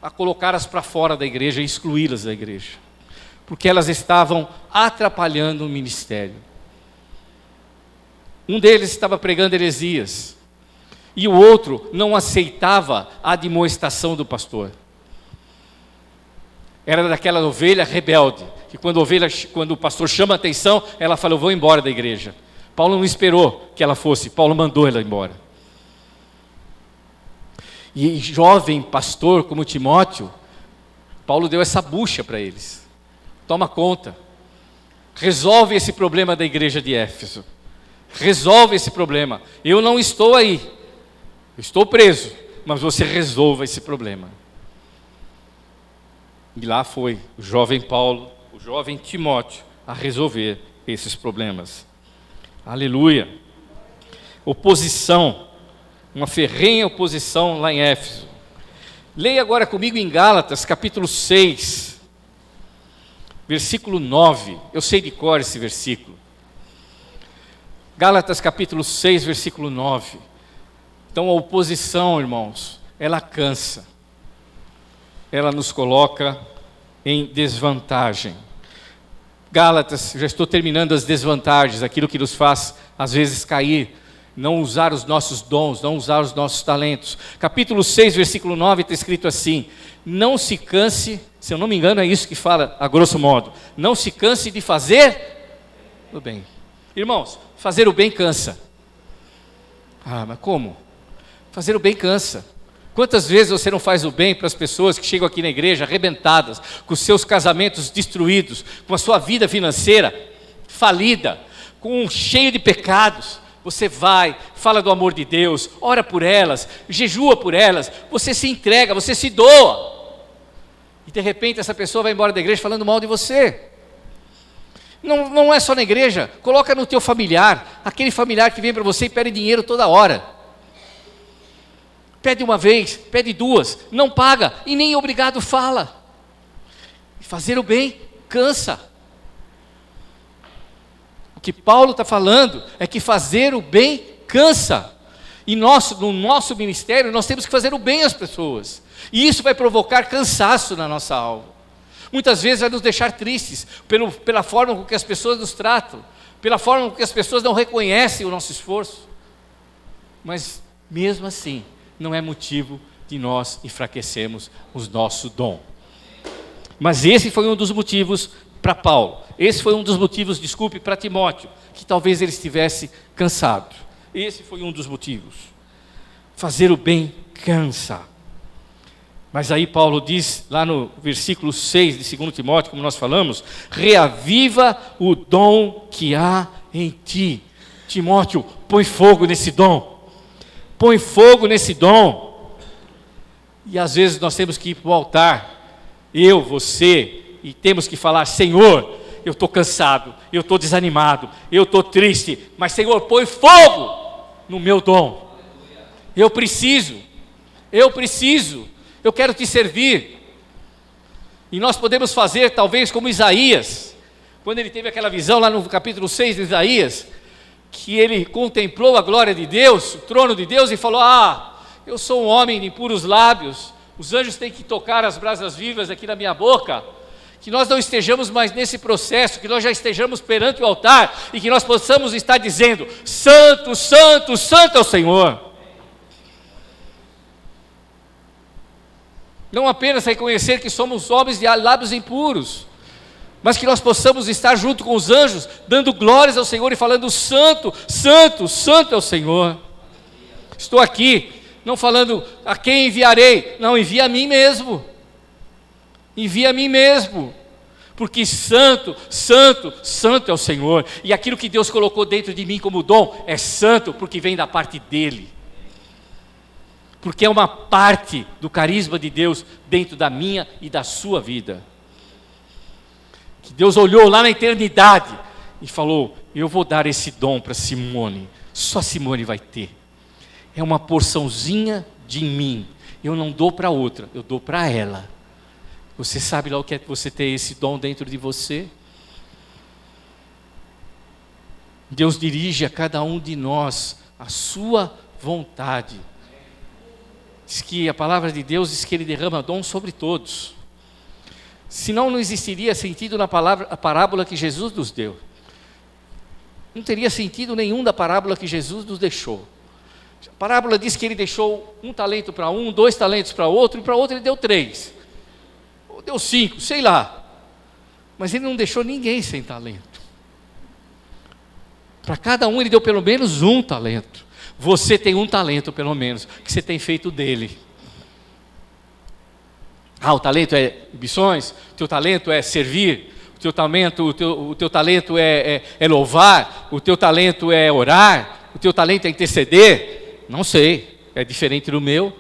A colocá-las para fora da igreja, excluí-las da igreja, porque elas estavam atrapalhando o ministério. Um deles estava pregando heresias, e o outro não aceitava a admoestação do pastor. Era daquela ovelha rebelde, que quando o pastor chama a atenção, ela fala, eu vou embora da igreja. Paulo não esperou que ela fosse, Paulo mandou ela embora. E jovem pastor como Timóteo, Paulo deu essa bucha para eles. Toma conta, resolve esse problema da igreja de Éfeso. Resolve esse problema. Eu não estou aí, eu estou preso, mas você resolva esse problema. E lá foi o jovem Paulo, o jovem Timóteo, a resolver esses problemas. Aleluia. Oposição, uma ferrenha oposição lá em Éfeso. Leia agora comigo em Gálatas, capítulo 6, versículo 9. Eu sei de cor esse versículo. Gálatas capítulo 6, versículo 9. Então a oposição, irmãos, ela cansa. Ela nos coloca em desvantagem. Gálatas, já estou terminando as desvantagens, aquilo que nos faz, às vezes, cair, não usar os nossos dons, não usar os nossos talentos. Capítulo 6, versículo 9, está escrito assim: não se canse, se eu não me engano é isso que fala, a grosso modo, não se canse de fazer o bem. Irmãos, fazer o bem cansa. Ah, mas como? Fazer o bem cansa. Quantas vezes você não faz o bem para as pessoas que chegam aqui na igreja arrebentadas, com seus casamentos destruídos, com a sua vida financeira falida, cheio de pecados? Você vai, fala do amor de Deus, ora por elas, jejua por elas, você se entrega, você se doa. E de repente essa pessoa vai embora da igreja falando mal de você. Não é só na igreja, coloca no teu familiar, aquele familiar que vem para você e pede dinheiro toda hora. Pede uma vez, pede duas, não paga e nem obrigado fala. Fazer o bem cansa. O que Paulo está falando é que fazer o bem cansa. E no nosso ministério nós temos que fazer o bem às pessoas. E isso vai provocar cansaço na nossa alma. Muitas vezes vai nos deixar tristes pela forma com que as pessoas nos tratam, pela forma com que as pessoas não reconhecem o nosso esforço. Mas mesmo assim, não é motivo de nós enfraquecermos o nosso dom. Mas esse foi um dos motivos para Paulo. Esse foi um dos motivos, para Timóteo, que talvez ele estivesse cansado. Esse foi um dos motivos. Fazer o bem cansa. Mas aí Paulo diz, lá no versículo 6 de 2 Timóteo, como nós falamos, reaviva o dom que há em ti. Timóteo, põe fogo nesse dom. Põe fogo nesse dom. E às vezes nós temos que ir para o altar, eu, você, e temos que falar: Senhor, eu estou cansado, eu estou desanimado, eu estou triste, mas Senhor, põe fogo no meu dom. Eu quero te servir. E nós podemos fazer talvez como Isaías, quando ele teve aquela visão lá no capítulo 6 de Isaías, que ele contemplou a glória de Deus, o trono de Deus, e falou: eu sou um homem de impuros lábios, os anjos têm que tocar as brasas vivas aqui na minha boca. Que nós não estejamos mais nesse processo, que nós já estejamos perante o altar, e que nós possamos estar dizendo: santo, santo, santo é o Senhor. Não apenas reconhecer que somos homens de lábios impuros, mas que nós possamos estar junto com os anjos, dando glórias ao Senhor e falando: santo, santo, santo é o Senhor. Estou aqui, não falando a quem enviarei, não, envia a mim mesmo. Envia a mim mesmo, porque santo, santo, santo é o Senhor. E aquilo que Deus colocou dentro de mim como dom é santo, porque vem da parte dEle. Porque é uma parte do carisma de Deus dentro da minha e da sua vida. Que Deus olhou lá na eternidade e falou: eu vou dar esse dom para Simone, só Simone vai ter. É uma porçãozinha de mim, eu não dou para outra, eu dou para ela. Você sabe lá o que é você ter esse dom dentro de você? Deus dirige a cada um de nós a sua vontade. Diz que a palavra de Deus diz que Ele derrama dom sobre todos. Senão não existiria sentido na parábola que Jesus nos deu. Não teria sentido nenhum da parábola que Jesus nos deixou. A parábola diz que Ele deixou 1 talento para um, 2 talentos para outro, e para outro Ele deu 3. Ou deu 5, sei lá. Mas Ele não deixou ninguém sem talento. Para cada um Ele deu pelo menos 1 talento. Você tem 1 talento pelo menos, que você tem feito dele. O talento é missões, o teu talento é servir, o teu talento é louvar, o teu talento é orar, o teu talento é interceder. Não sei, é diferente do meu.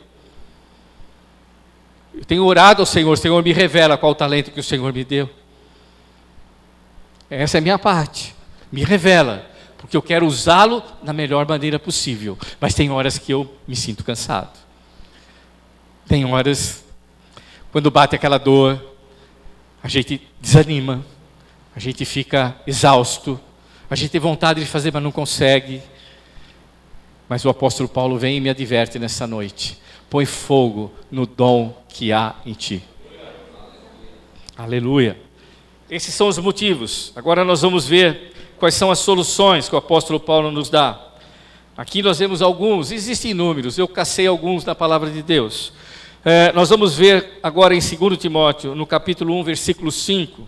Eu tenho orado ao Senhor, o Senhor me revela qual o talento que o Senhor me deu. Essa é a minha parte, me revela, porque eu quero usá-lo da melhor maneira possível. Mas tem horas que eu me sinto cansado. Tem horas, quando bate aquela dor, a gente desanima, a gente fica exausto, a gente tem vontade de fazer, mas não consegue. Mas o apóstolo Paulo vem e me adverte nessa noite: põe fogo no dom que há em ti. Aleluia. Esses são os motivos. Agora nós vamos ver quais são as soluções que o apóstolo Paulo nos dá. Aqui nós vemos alguns, existem inúmeros, eu cacei alguns na palavra de Deus. Nós vamos ver agora em 2 Timóteo, no capítulo 1, versículo 5,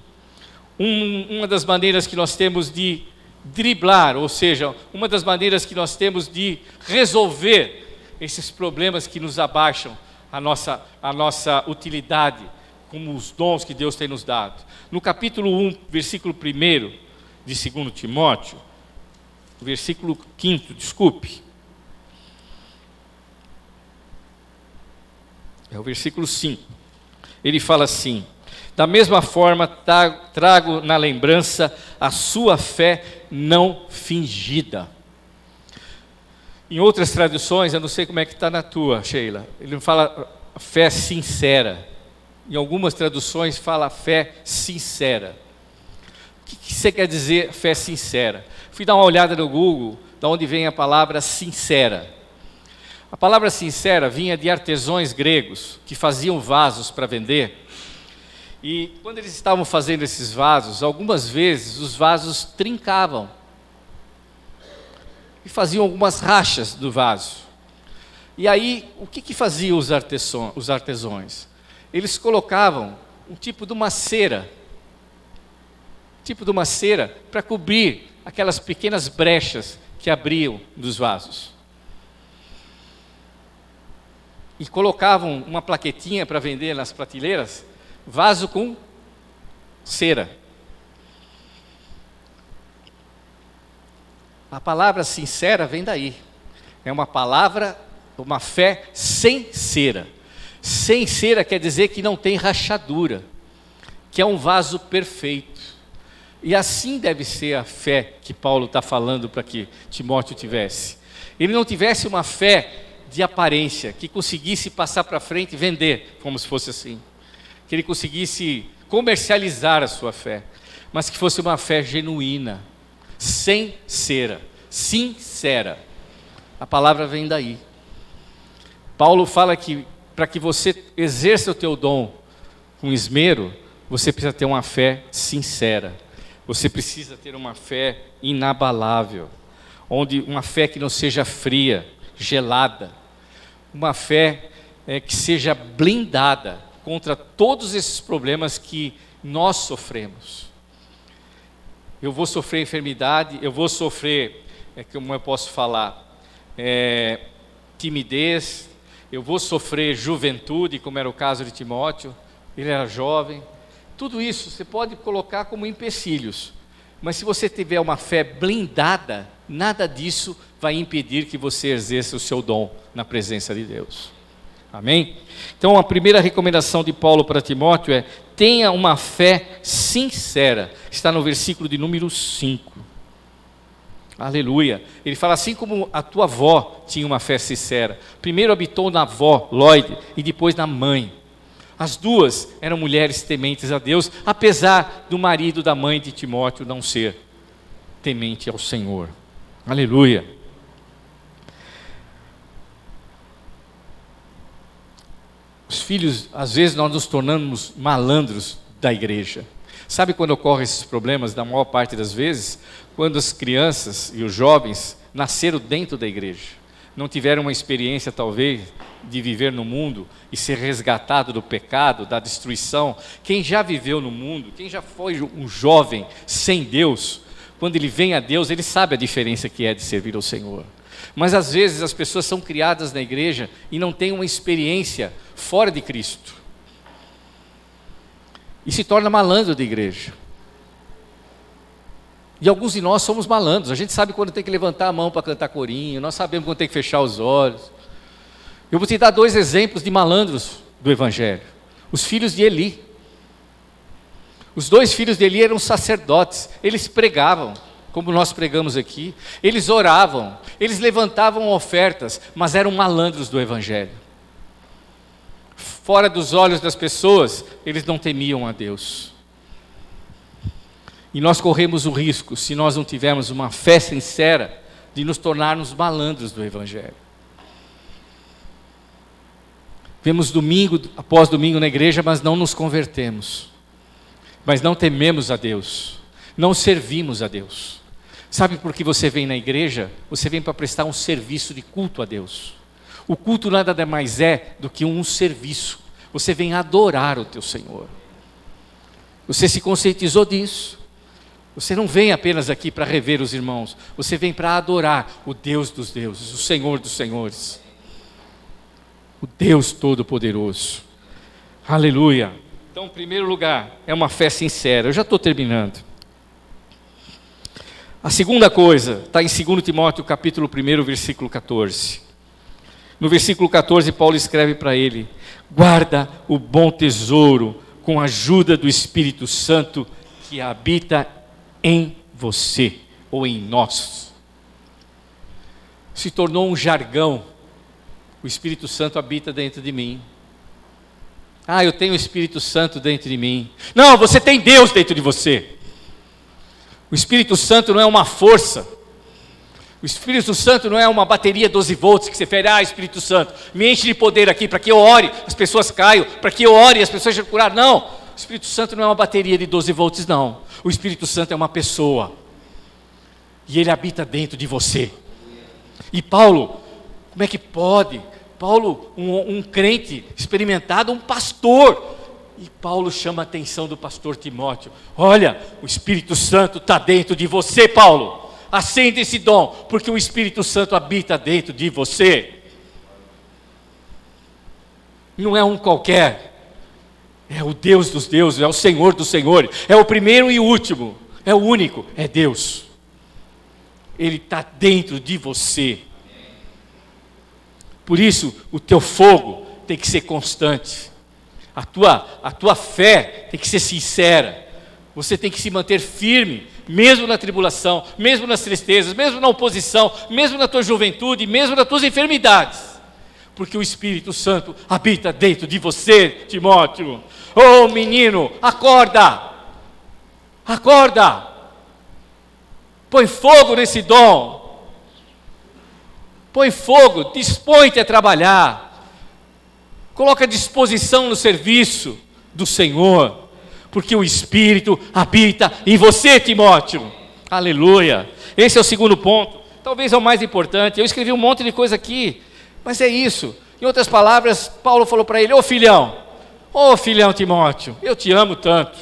uma das maneiras que nós temos de driblar, ou seja, uma das maneiras que nós temos de resolver esses problemas que nos abaixam a nossa utilidade, como os dons que Deus tem nos dado. No capítulo 1, versículo 1 de 2 Timóteo, versículo 5, desculpe. É o versículo 5. Ele fala assim: da mesma forma trago na lembrança a sua fé não fingida. Em outras traduções, eu não sei como é que está na tua, Sheila, ele fala fé sincera. Em algumas traduções fala fé sincera. O que você quer dizer fé sincera? Fui dar uma olhada no Google, de onde vem a palavra sincera. A palavra sincera vinha de artesãos gregos que faziam vasos para vender. E quando eles estavam fazendo esses vasos, algumas vezes os vasos trincavam. E faziam algumas rachas do vaso. E aí, o que faziam os artesãos? Eles colocavam um tipo de uma cera. Para cobrir aquelas pequenas brechas que abriam dos vasos. E colocavam uma plaquetinha para vender nas prateleiras, vaso com cera. A palavra sincera vem daí. É uma palavra, uma fé sem cera. Sem cera quer dizer que não tem rachadura, que é um vaso perfeito. E assim deve ser a fé que Paulo está falando para que Timóteo tivesse. Ele não tivesse uma fé de aparência, que conseguisse passar para frente e vender, como se fosse assim. Que ele conseguisse comercializar a sua fé, mas que fosse uma fé genuína, sem cera, sincera. A palavra vem daí. Paulo fala que para que você exerça o teu dom com esmero, você precisa ter uma fé sincera. Você precisa ter uma fé inabalável, uma fé que não seja fria, gelada, uma fé que seja blindada contra todos esses problemas que nós sofremos. Eu vou sofrer enfermidade, eu vou sofrer, como eu posso falar, timidez, eu vou sofrer juventude, como era o caso de Timóteo, ele era jovem. Tudo isso você pode colocar como empecilhos, mas se você tiver uma fé blindada, nada disso vai impedir que você exerça o seu dom na presença de Deus. Amém? Então a primeira recomendação de Paulo para Timóteo é: tenha uma fé sincera. Está no versículo de número 5. Aleluia. Ele fala assim como a tua avó tinha uma fé sincera. Primeiro habitou na avó, Lloyd, e depois na mãe. As duas eram mulheres tementes a Deus, apesar do marido da mãe de Timóteo não ser temente ao Senhor. Aleluia. Os filhos, às vezes nós nos tornamos malandros da igreja. Sabe quando ocorrem esses problemas? Da maior parte das vezes, quando as crianças e os jovens nasceram dentro da igreja. Não tiveram uma experiência, talvez, de viver no mundo e ser resgatado do pecado, da destruição. Quem já viveu no mundo, quem já foi um jovem sem Deus, quando ele vem a Deus, ele sabe a diferença que é de servir ao Senhor. Mas às vezes as pessoas são criadas na igreja e não têm uma experiência fora de Cristo. E se torna malandro da igreja. E alguns de nós somos malandros. A gente sabe quando tem que levantar a mão para cantar corinho, nós sabemos quando tem que fechar os olhos. Eu vou te dar 2 exemplos de malandros do Evangelho. Os filhos de Eli. Os 2 filhos de Eli eram sacerdotes. Eles pregavam, como nós pregamos aqui. Eles oravam, eles levantavam ofertas, mas eram malandros do Evangelho. Fora dos olhos das pessoas, eles não temiam a Deus. E nós corremos o risco, se nós não tivermos uma fé sincera, de nos tornarmos malandros do Evangelho. Vemos domingo após domingo na igreja, mas não nos convertemos. mas não tememos a Deus, não servimos a Deus. Sabe por que você vem na igreja? Você vem para prestar um serviço de culto a Deus. O culto nada mais é do que um serviço. Você vem adorar o teu Senhor. Você se conscientizou disso. Você não vem apenas aqui para rever os irmãos. Você vem para adorar o Deus dos deuses, o Senhor dos senhores. O Deus Todo-Poderoso. Aleluia. Então, em primeiro lugar, é uma fé sincera. Eu já estou terminando. A segunda coisa está em 2 Timóteo, capítulo 1, versículo 14. No versículo 14, Paulo escreve para ele: guarda o bom tesouro com a ajuda do Espírito Santo que habita em você, ou em nós. Se tornou um jargão. O Espírito Santo habita dentro de mim. Ah, eu tenho o Espírito Santo dentro de mim. Não, você tem Deus dentro de você. O Espírito Santo não é uma força. O Espírito Santo não é uma bateria 12 volts que você fere, Espírito Santo, me enche de poder aqui para que eu ore, as pessoas caiam, para que eu ore e as pessoas sejam curadas. Não, o Espírito Santo não é uma bateria de 12 volts, não. O Espírito Santo é uma pessoa. E ele habita dentro de você. E Paulo, como é que pode? Paulo, um crente experimentado, um pastor. E Paulo chama a atenção do pastor Timóteo. Olha, o Espírito Santo está dentro de você, Paulo. Acende esse dom, porque o Espírito Santo habita dentro de você. Não é um qualquer. É o Deus dos deuses, é o Senhor dos senhores. É o primeiro e o último. É o único, é Deus. Ele está dentro de você. Por isso, o teu fogo tem que ser constante. A tua fé tem que ser sincera. Você tem que se manter firme, mesmo na tribulação, mesmo nas tristezas, mesmo na oposição, mesmo na tua juventude, mesmo nas tuas enfermidades. Porque o Espírito Santo habita dentro de você, Timóteo. Oh menino, acorda! Acorda! Põe fogo nesse dom. Põe fogo, dispõe-te a trabalhar. Coloca à disposição no serviço do Senhor, porque o Espírito habita em você, Timóteo. Aleluia. Esse é o segundo ponto, talvez é o mais importante. Eu escrevi um monte de coisa aqui, mas é isso. Em outras palavras, Paulo falou para ele: ô filhão Timóteo, eu te amo tanto,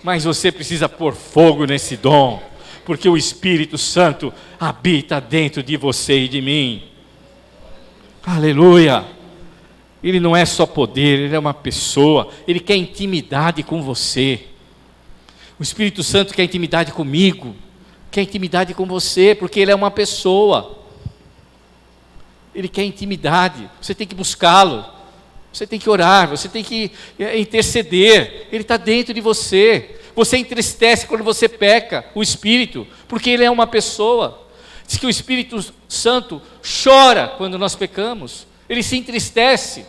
mas você precisa pôr fogo nesse dom, porque o Espírito Santo habita dentro de você e de mim. Aleluia. Ele não é só poder, ele é uma pessoa. Ele quer intimidade com você. O Espírito Santo quer intimidade comigo, quer intimidade com você, porque ele é uma pessoa. Ele quer intimidade. Você tem que buscá-lo, você tem que orar, você tem que interceder. Ele está dentro de você. Você entristece quando você peca, o Espírito, porque ele é uma pessoa. Diz que o Espírito Santo chora quando nós pecamos. Ele se entristece,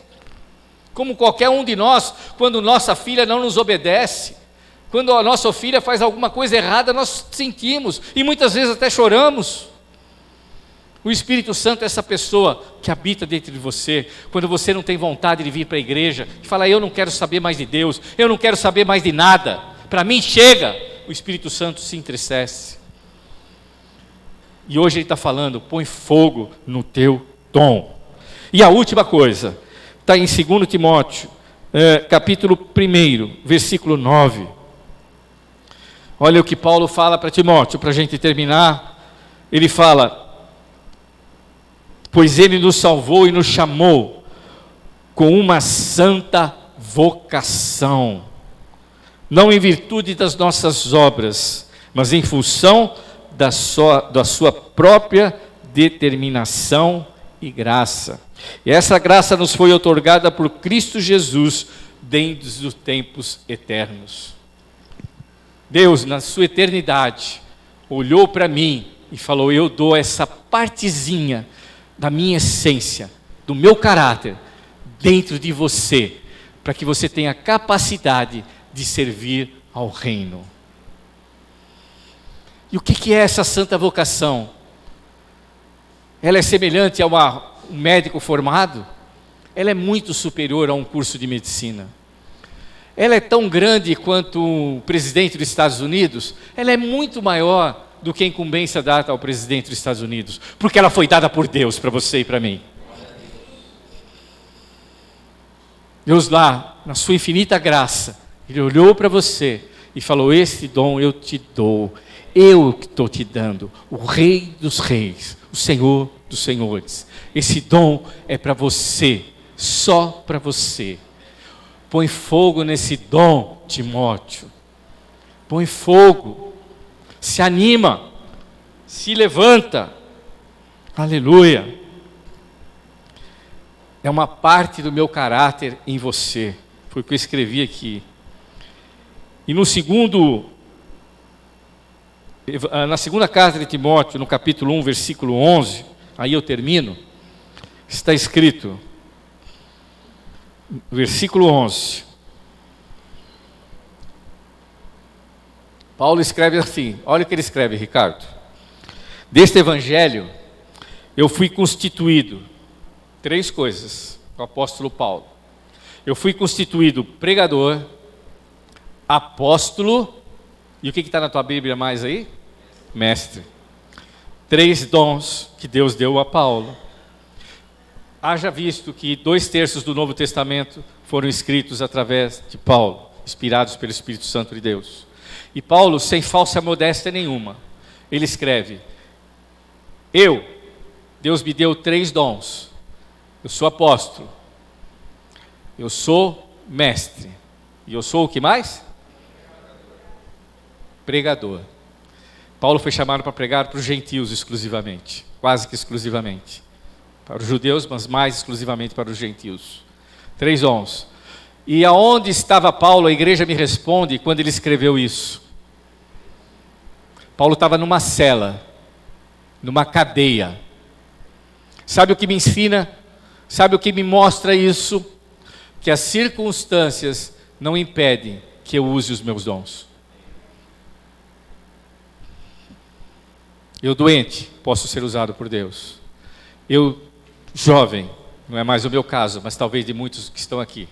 como qualquer um de nós, quando nossa filha não nos obedece, quando a nossa filha faz alguma coisa errada, nós sentimos, e muitas vezes até choramos. O Espírito Santo é essa pessoa que habita dentro de você, quando você não tem vontade de vir para a igreja, e fala: eu não quero saber mais de Deus, eu não quero saber mais de nada, para mim chega. O Espírito Santo se entristece. E hoje ele está falando: põe fogo no teu dom. E a última coisa, está em 2 Timóteo, capítulo 1, versículo 9. Olha o que Paulo fala para Timóteo, para a gente terminar. Ele fala: pois ele nos salvou e nos chamou com uma santa vocação, não em virtude das nossas obras, mas em função da sua própria determinação e graça. E essa graça nos foi outorgada por Cristo Jesus desde os tempos eternos. Deus, na sua eternidade, olhou para mim e falou: eu dou essa partezinha da minha essência, do meu caráter, dentro de você, para que você tenha capacidade de servir ao reino. E o que é essa santa vocação? Ela é semelhante a um médico formado? Ela é muito superior a um curso de medicina. ela é tão grande quanto o presidente dos Estados Unidos, ela é muito maior do que a incumbência dada ao presidente dos Estados Unidos, porque ela foi dada por Deus para você e para mim. Deus lá, na sua infinita graça, Ele olhou para você e falou: esse dom eu te dou, eu que estou te dando, o Rei dos Reis, o Senhor dos Senhores. Esse dom é para você, só para você. Põe fogo nesse dom, Timóteo. Põe fogo, se anima, se levanta. Aleluia. É uma parte do meu caráter em você. Foi o que eu escrevi aqui. E na segunda carta de Timóteo, no capítulo 1, versículo 11, aí eu termino, está escrito, versículo 11. Paulo escreve assim, olha o que ele escreve, Ricardo. Deste evangelho, eu fui constituído, 3 coisas, o apóstolo Paulo. Eu fui constituído pregador, apóstolo, e o que está na tua Bíblia mais aí? Mestre. 3 dons que Deus deu a Paulo. Haja visto que 2/3 do Novo Testamento foram escritos através de Paulo, inspirados pelo Espírito Santo de Deus. E Paulo, sem falsa modéstia nenhuma, ele escreve: Deus me deu 3 dons. Eu sou apóstolo, eu sou mestre, e eu sou o que mais? Pregador. Paulo foi chamado para pregar para os gentios exclusivamente, quase que exclusivamente. Para os judeus, mas mais exclusivamente para os gentios. 3 dons. E aonde estava Paulo? A igreja me responde quando ele escreveu isso. Paulo estava numa cela, numa cadeia. Sabe o que me ensina? Sabe o que me mostra isso? Que as circunstâncias não impedem que eu use os meus dons. Eu doente, posso ser usado por Deus. Eu jovem, não é mais o meu caso, mas talvez de muitos que estão aqui.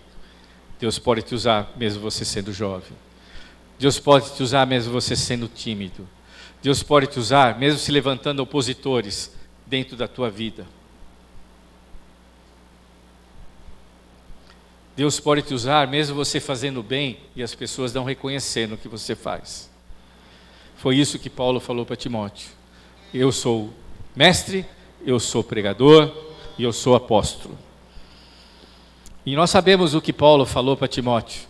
Deus pode te usar mesmo você sendo jovem. Deus pode te usar mesmo você sendo tímido. Deus pode te usar mesmo se levantando opositores dentro da tua vida. Deus pode te usar mesmo você fazendo bem e as pessoas não reconhecendo o que você faz. Foi isso que Paulo falou para Timóteo. Eu sou mestre, eu sou pregador e eu sou apóstolo. E nós sabemos o que Paulo falou para Timóteo.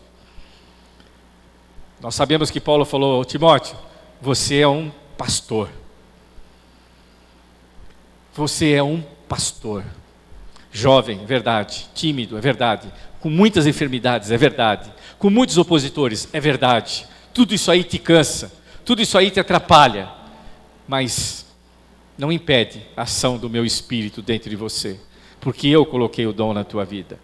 Nós sabemos que Paulo falou: Timóteo, você é um pastor. Você é um pastor. Jovem, verdade. Tímido, é verdade. Com muitas enfermidades, é verdade. Com muitos opositores, é verdade. Tudo isso aí te cansa. Tudo isso aí te atrapalha. Mas não impede a ação do meu Espírito dentro de você. Porque eu coloquei o dom na tua vida.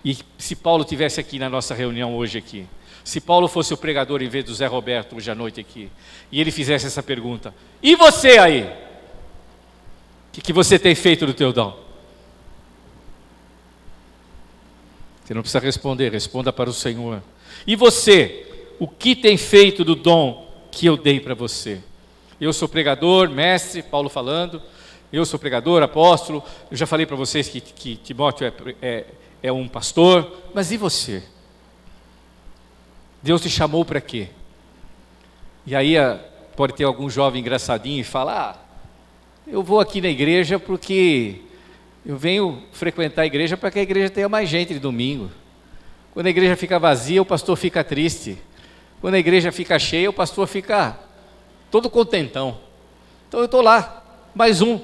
E se Paulo estivesse aqui na nossa reunião hoje aqui, se Paulo fosse o pregador em vez do Zé Roberto hoje à noite aqui, e ele fizesse essa pergunta: e você aí? O que você tem feito do teu dom? Você não precisa responder, responda para o Senhor. E você, o que tem feito do dom que eu dei para você? Eu sou pregador, mestre, Paulo falando, eu sou pregador, apóstolo, eu já falei para vocês que Timóteo é um pastor, mas e você? Deus te chamou para quê? E aí pode ter algum jovem engraçadinho e fala: eu vou aqui na igreja porque eu venho frequentar a igreja para que a igreja tenha mais gente de domingo. Quando a igreja fica vazia, o pastor fica triste. Quando a igreja fica cheia, o pastor fica todo contentão. Então eu estou lá, mais um.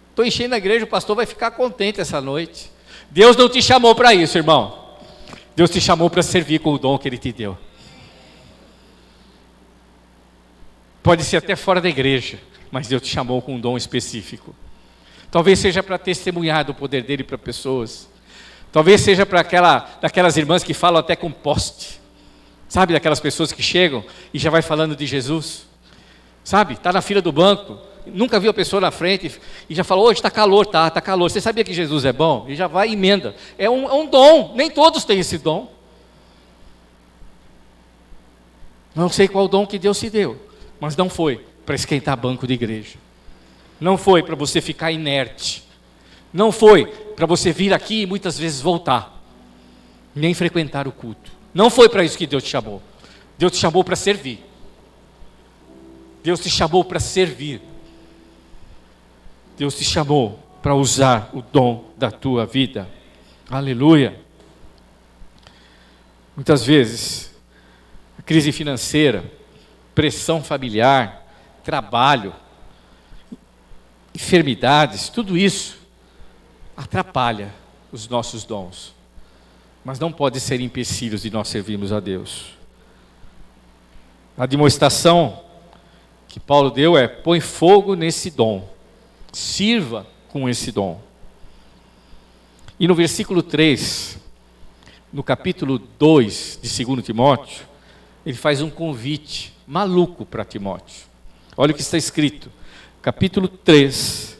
Estou enchendo a igreja, o pastor vai ficar contente essa noite. Deus não te chamou para isso, irmão. Deus te chamou para servir com o dom que Ele te deu. Pode ser até fora da igreja, mas Deus te chamou com um dom específico. Talvez seja para testemunhar do poder dEle para pessoas. Talvez seja para daquelas irmãs que falam até com poste. Sabe, daquelas pessoas que chegam e já vai falando de Jesus. Sabe, está na fila do banco, nunca viu a pessoa na frente e já falou, hoje está calor, tá calor. Você sabia que Jesus é bom? E já vai e emenda. É um dom, nem todos têm esse dom. Não sei qual dom que Deus te deu, mas não foi para esquentar banco de igreja. Não foi para você ficar inerte. Não foi para você vir aqui e muitas vezes voltar. Nem frequentar o culto. Não foi para isso que Deus te chamou. Deus te chamou para servir. Deus te chamou para servir. Deus te chamou para usar o dom da tua vida. Aleluia. Muitas vezes, a crise financeira, pressão familiar, trabalho, enfermidades, tudo isso atrapalha os nossos dons. Mas não pode ser empecilhos de nós servirmos a Deus. A demonstração que Paulo deu é: põe fogo nesse dom, sirva com esse dom. E no versículo 3, no capítulo 2 de 2 Timóteo, ele faz um convite maluco para Timóteo. Olha o que está escrito, capítulo 3,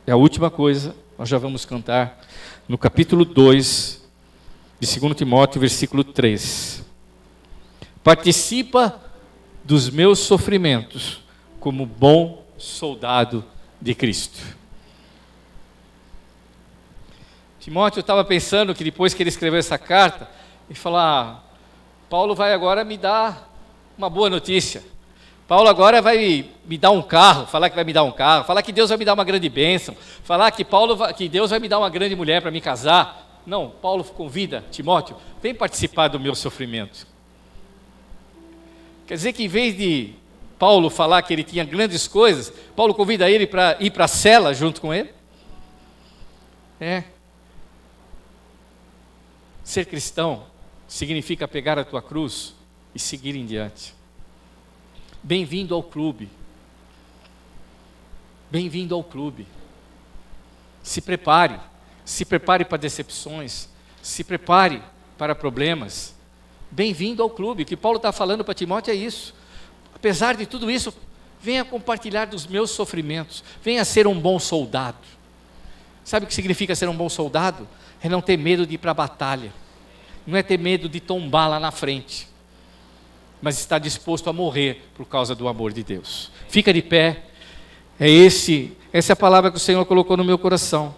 é a última coisa, nós já vamos cantar, no capítulo 2 de 2 Timóteo, versículo 3. Participa dos meus sofrimentos como bom soldado de Cristo. Timóteo estava pensando que depois que ele escreveu essa carta, ele falou, Paulo vai agora me dar uma boa notícia. Paulo agora vai me dar um carro, falar que vai me dar um carro, falar que Deus vai me dar uma grande bênção, falar que Deus vai me dar uma grande mulher para me casar. Não, Paulo convida Timóteo, vem participar do meu sofrimento. Quer dizer que em vez de Paulo falar que ele tinha grandes coisas, Paulo convida ele para ir para a cela junto com ele. Ser cristão significa pegar a tua cruz e seguir em diante. Bem-vindo ao clube. Bem-vindo ao clube. Se prepare para decepções, se prepare para problemas. Bem-vindo ao clube. O que Paulo está falando para Timóteo é isso. Apesar de tudo isso, venha compartilhar dos meus sofrimentos, venha ser um bom soldado. Sabe o que significa ser um bom soldado? É não ter medo de ir para a batalha, não é ter medo de tombar lá na frente, mas estar disposto a morrer por causa do amor de Deus. Fica de pé. Essa é a palavra que o Senhor colocou no meu coração.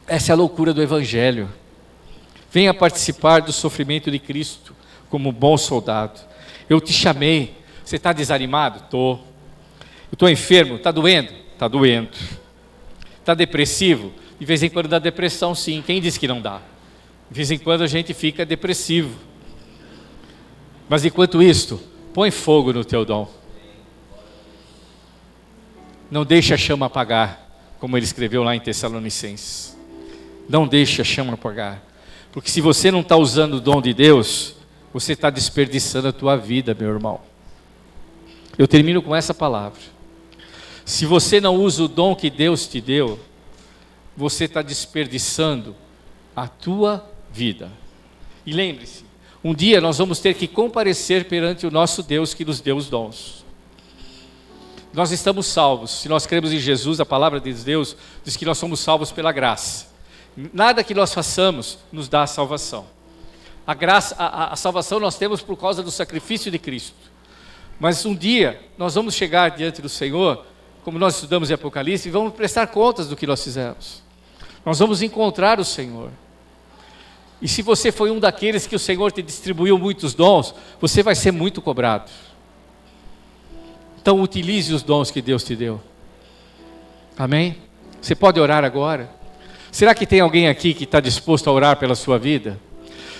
Essa é a loucura do Evangelho. Venha participar do sofrimento de Cristo como bom soldado. Eu te chamei. Você está desanimado? Estou. Eu estou enfermo? Está doendo? Está doendo. Está depressivo? De vez em quando dá depressão, sim. Quem disse que não dá? De vez em quando a gente fica depressivo. Mas enquanto isto, põe fogo no teu dom. Não deixe a chama apagar, como ele escreveu lá em Tessalonicenses. Não deixe a chama apagar. Porque se você não está usando o dom de Deus, você está desperdiçando a tua vida, meu irmão. Eu termino com essa palavra. Se você não usa o dom que Deus te deu, você está desperdiçando a tua vida. E lembre-se, um dia nós vamos ter que comparecer perante o nosso Deus que nos deu os dons. Nós estamos salvos. Se nós cremos em Jesus, a palavra de Deus diz que nós somos salvos pela graça. Nada que nós façamos nos dá a salvação. A graça, a salvação nós temos por causa do sacrifício de Cristo. Mas um dia nós vamos chegar diante do Senhor, como nós estudamos em Apocalipse, e vamos prestar contas do que nós fizemos. Nós vamos encontrar o Senhor. E se você foi um daqueles que o Senhor te distribuiu muitos dons, você vai ser muito cobrado. Então utilize os dons que Deus te deu. Amém? Você pode orar agora? Será que tem alguém aqui que está disposto a orar pela sua vida?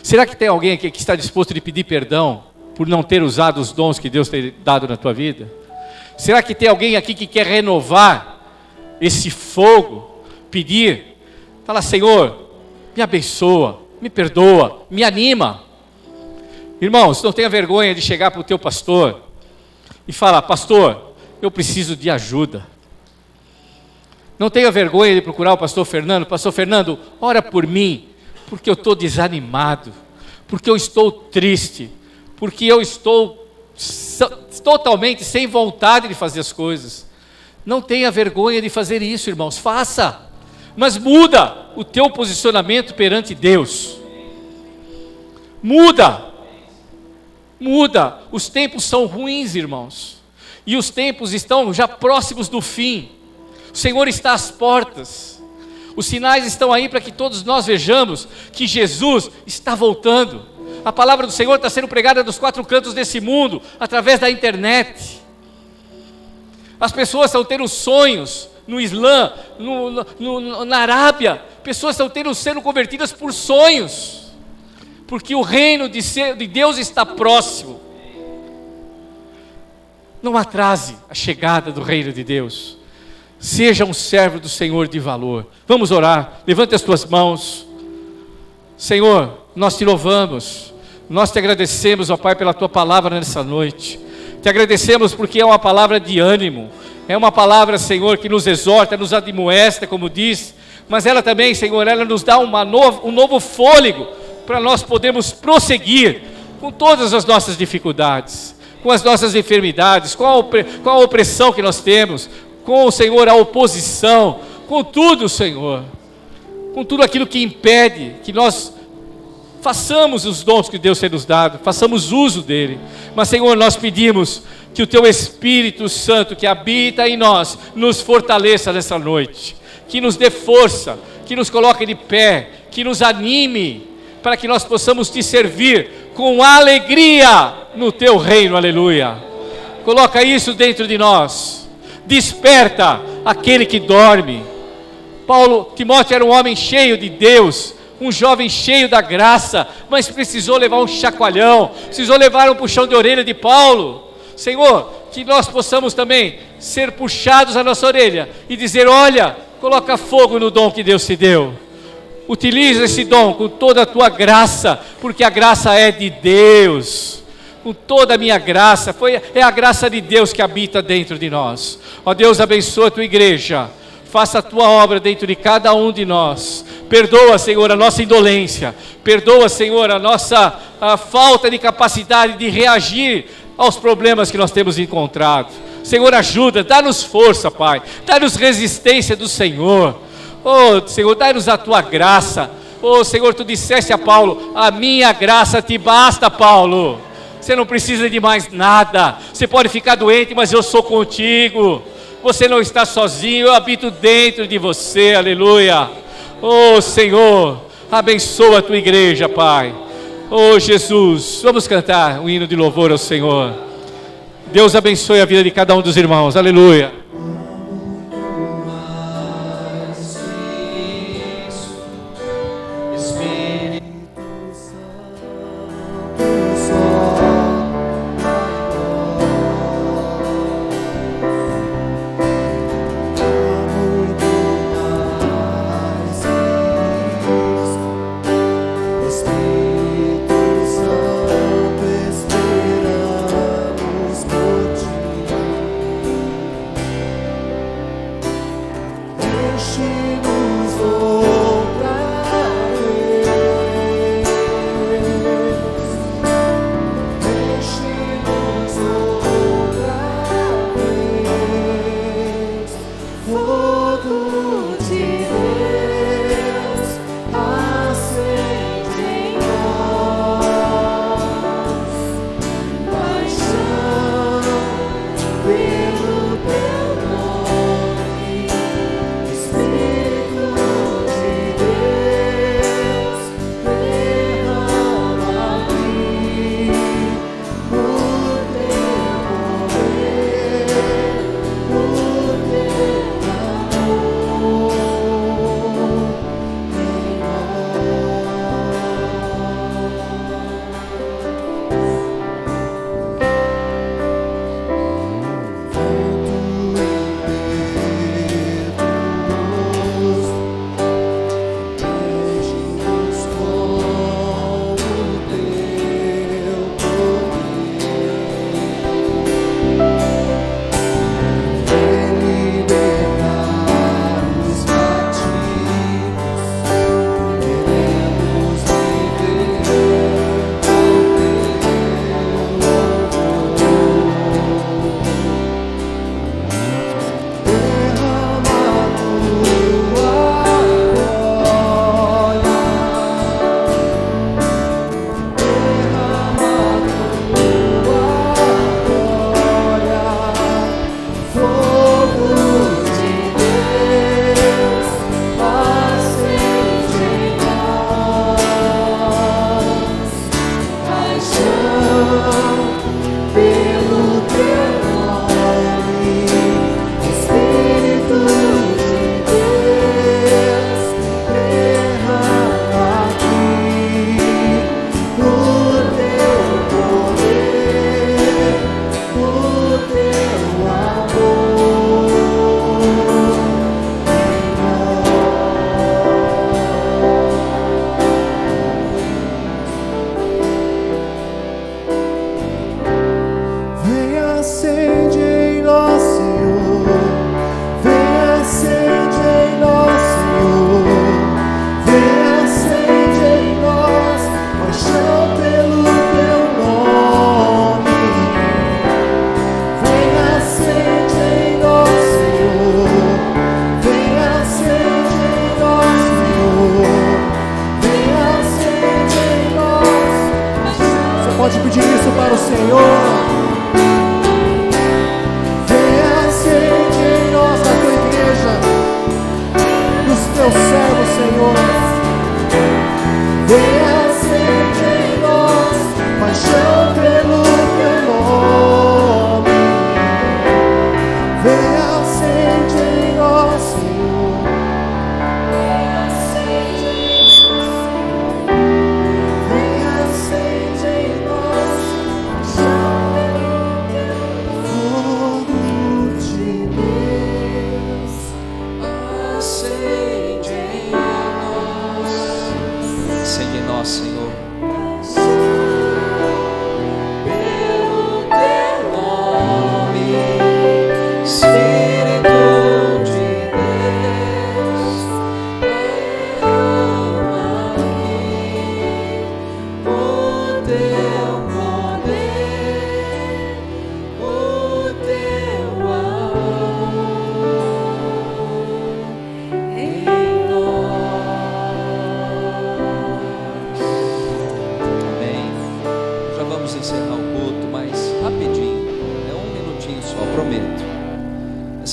Será que tem alguém aqui que está disposto a pedir perdão por não ter usado os dons que Deus tem dado na tua vida? Será que tem alguém aqui que quer renovar esse fogo? Pedir, fala, Senhor, me abençoa, me perdoa, me anima. Irmãos, não tenha vergonha de chegar para o teu pastor e falar, pastor, eu preciso de ajuda. Não tenha vergonha de procurar o pastor Fernando, ora por mim, porque eu estou desanimado, porque eu estou triste, porque eu estou totalmente sem vontade de fazer as coisas. Não tenha vergonha de fazer isso, irmãos, faça, mas muda o teu posicionamento perante Deus. Muda, os tempos são ruins, irmãos, e os tempos estão já próximos do fim. O Senhor está às portas, os sinais estão aí para que todos nós vejamos que Jesus está voltando. A palavra do Senhor está sendo pregada dos 4 cantos desse mundo, através da internet. As pessoas estão tendo sonhos no Islã, na Arábia, pessoas estão sendo convertidas por sonhos, porque o reino de Deus está próximo. Não atrase a chegada do reino de Deus. Seja um servo do Senhor de valor. Vamos orar, levante as tuas mãos. Senhor, nós te louvamos, nós te agradecemos, ó Pai, pela tua palavra nessa noite. Te agradecemos porque é uma palavra de ânimo, é uma palavra, Senhor, que nos exorta, nos admoesta, como diz, mas ela também, Senhor, ela nos dá um novo fôlego, para nós podermos prosseguir com todas as nossas dificuldades, com as nossas enfermidades, com a opressão que nós temos, com, Senhor, a oposição, com tudo, Senhor, com tudo aquilo que impede que nós façamos os dons que Deus tem nos dado, façamos uso dele. Mas, Senhor, nós pedimos que o teu Espírito Santo que habita em nós, nos fortaleça nessa noite, que nos dê força, que nos coloque de pé, que nos anime, para que nós possamos te servir com alegria no teu reino, aleluia. Coloca isso dentro de nós, desperta aquele que dorme. Timóteo era um homem cheio de Deus, um jovem cheio da graça, mas precisou levar um chacoalhão, precisou levar um puxão de orelha de Paulo. Senhor, que nós possamos também ser puxados a nossa orelha e dizer: olha, coloca fogo no dom que Deus te deu, utiliza esse dom com toda a tua graça, porque a graça é de Deus. Com toda a minha graça, é a graça de Deus que habita dentro de nós. Ó Deus, abençoa a tua igreja, faça a tua obra dentro de cada um de nós. Perdoa, Senhor, a nossa indolência, perdoa, Senhor, a falta de capacidade de reagir aos problemas que nós temos encontrado. Senhor, ajuda, dá-nos força, Pai, dá-nos resistência do Senhor. Oh, Senhor, dá-nos a tua graça. Oh, Senhor, tu disseste a Paulo: a minha graça te basta, Paulo. Você não precisa de mais nada. Você pode ficar doente, mas eu sou contigo. Você não está sozinho, eu habito dentro de você, aleluia. Oh, Senhor, abençoa a tua igreja, Pai. Oh, Jesus, vamos cantar um hino de louvor ao Senhor. Deus abençoe a vida de cada um dos irmãos, aleluia.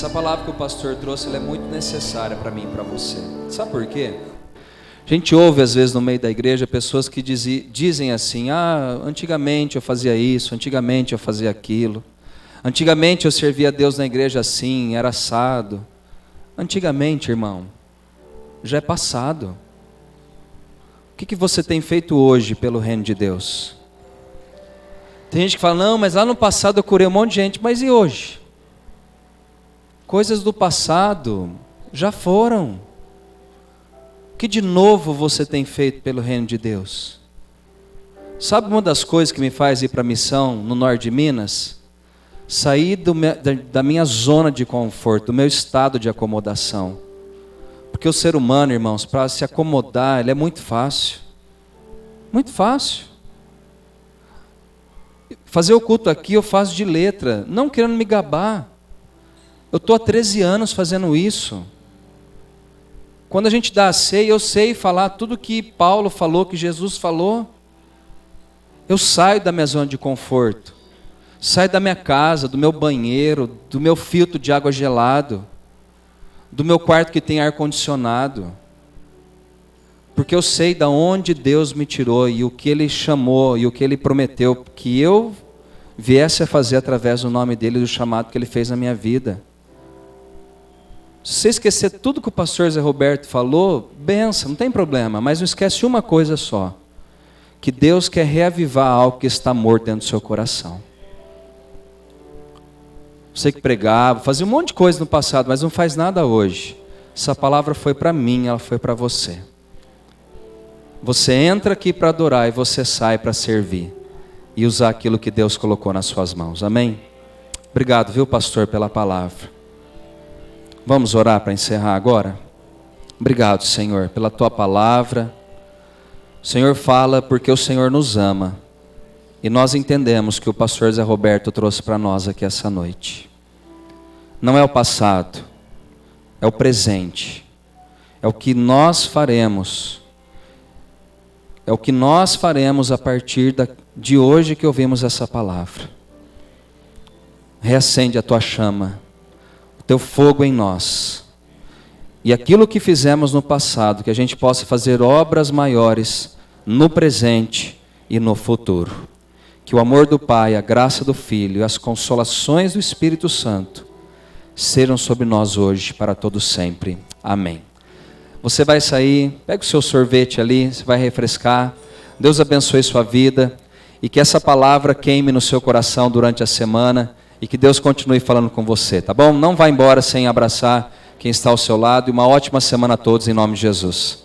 Essa palavra que o pastor trouxe, ela é muito necessária para mim e para você. Sabe por quê? A gente ouve às vezes no meio da igreja pessoas que dizem assim: antigamente eu fazia isso, antigamente eu fazia aquilo, antigamente eu servia a Deus na igreja assim, era assado. Antigamente, irmão, já é passado. O que você tem feito hoje pelo reino de Deus? Tem gente que fala: não, mas lá no passado eu curei um monte de gente. Mas e hoje? Coisas do passado já foram. O que de novo você tem feito pelo reino de Deus? Sabe uma das coisas que me faz ir para a missão no norte de Minas? Sair da minha zona de conforto, do meu estado de acomodação. Porque o ser humano, irmãos, para se acomodar, ele é muito fácil. Muito fácil. Fazer o culto aqui eu faço de letra, não querendo me gabar. Eu estou há 13 anos fazendo isso. Quando a gente dá a ceia, eu sei falar tudo que Paulo falou, que Jesus falou. Eu saio da minha zona de conforto. Saio da minha casa, do meu banheiro, do meu filtro de água gelado, do meu quarto que tem ar-condicionado. Porque eu sei de onde Deus me tirou e o que Ele chamou e o que Ele prometeu que eu viesse a fazer através do nome dEle e do chamado que Ele fez na minha vida. Se você esquecer tudo que o pastor Zé Roberto falou, benção, não tem problema, mas não esquece uma coisa só, que Deus quer reavivar algo que está morto dentro do seu coração. Você que pregava, fazia um monte de coisa no passado, mas não faz nada hoje. Essa palavra foi para mim, ela foi para você. Você entra aqui para adorar e você sai para servir e usar aquilo que Deus colocou nas suas mãos. Amém? Obrigado, viu, pastor, pela palavra. Vamos orar para encerrar agora? Obrigado, Senhor, pela Tua palavra. O Senhor fala porque o Senhor nos ama. E nós entendemos que o pastor Zé Roberto trouxe para nós aqui essa noite. Não é o passado, é o presente. É o que nós faremos. É o que nós faremos a partir de hoje que ouvimos essa palavra. Reacende a Tua chama, o Teu fogo em nós. E aquilo que fizemos no passado, que a gente possa fazer obras maiores no presente e no futuro. Que o amor do Pai, a graça do Filho e as consolações do Espírito Santo sejam sobre nós hoje, para todos sempre. Amém. Você vai sair, pega o seu sorvete ali, você vai refrescar. Deus abençoe sua vida e que essa palavra queime no seu coração durante a semana e que Deus continue falando com você, tá bom? Não vá embora sem abraçar quem está ao seu lado e uma ótima semana a todos em nome de Jesus.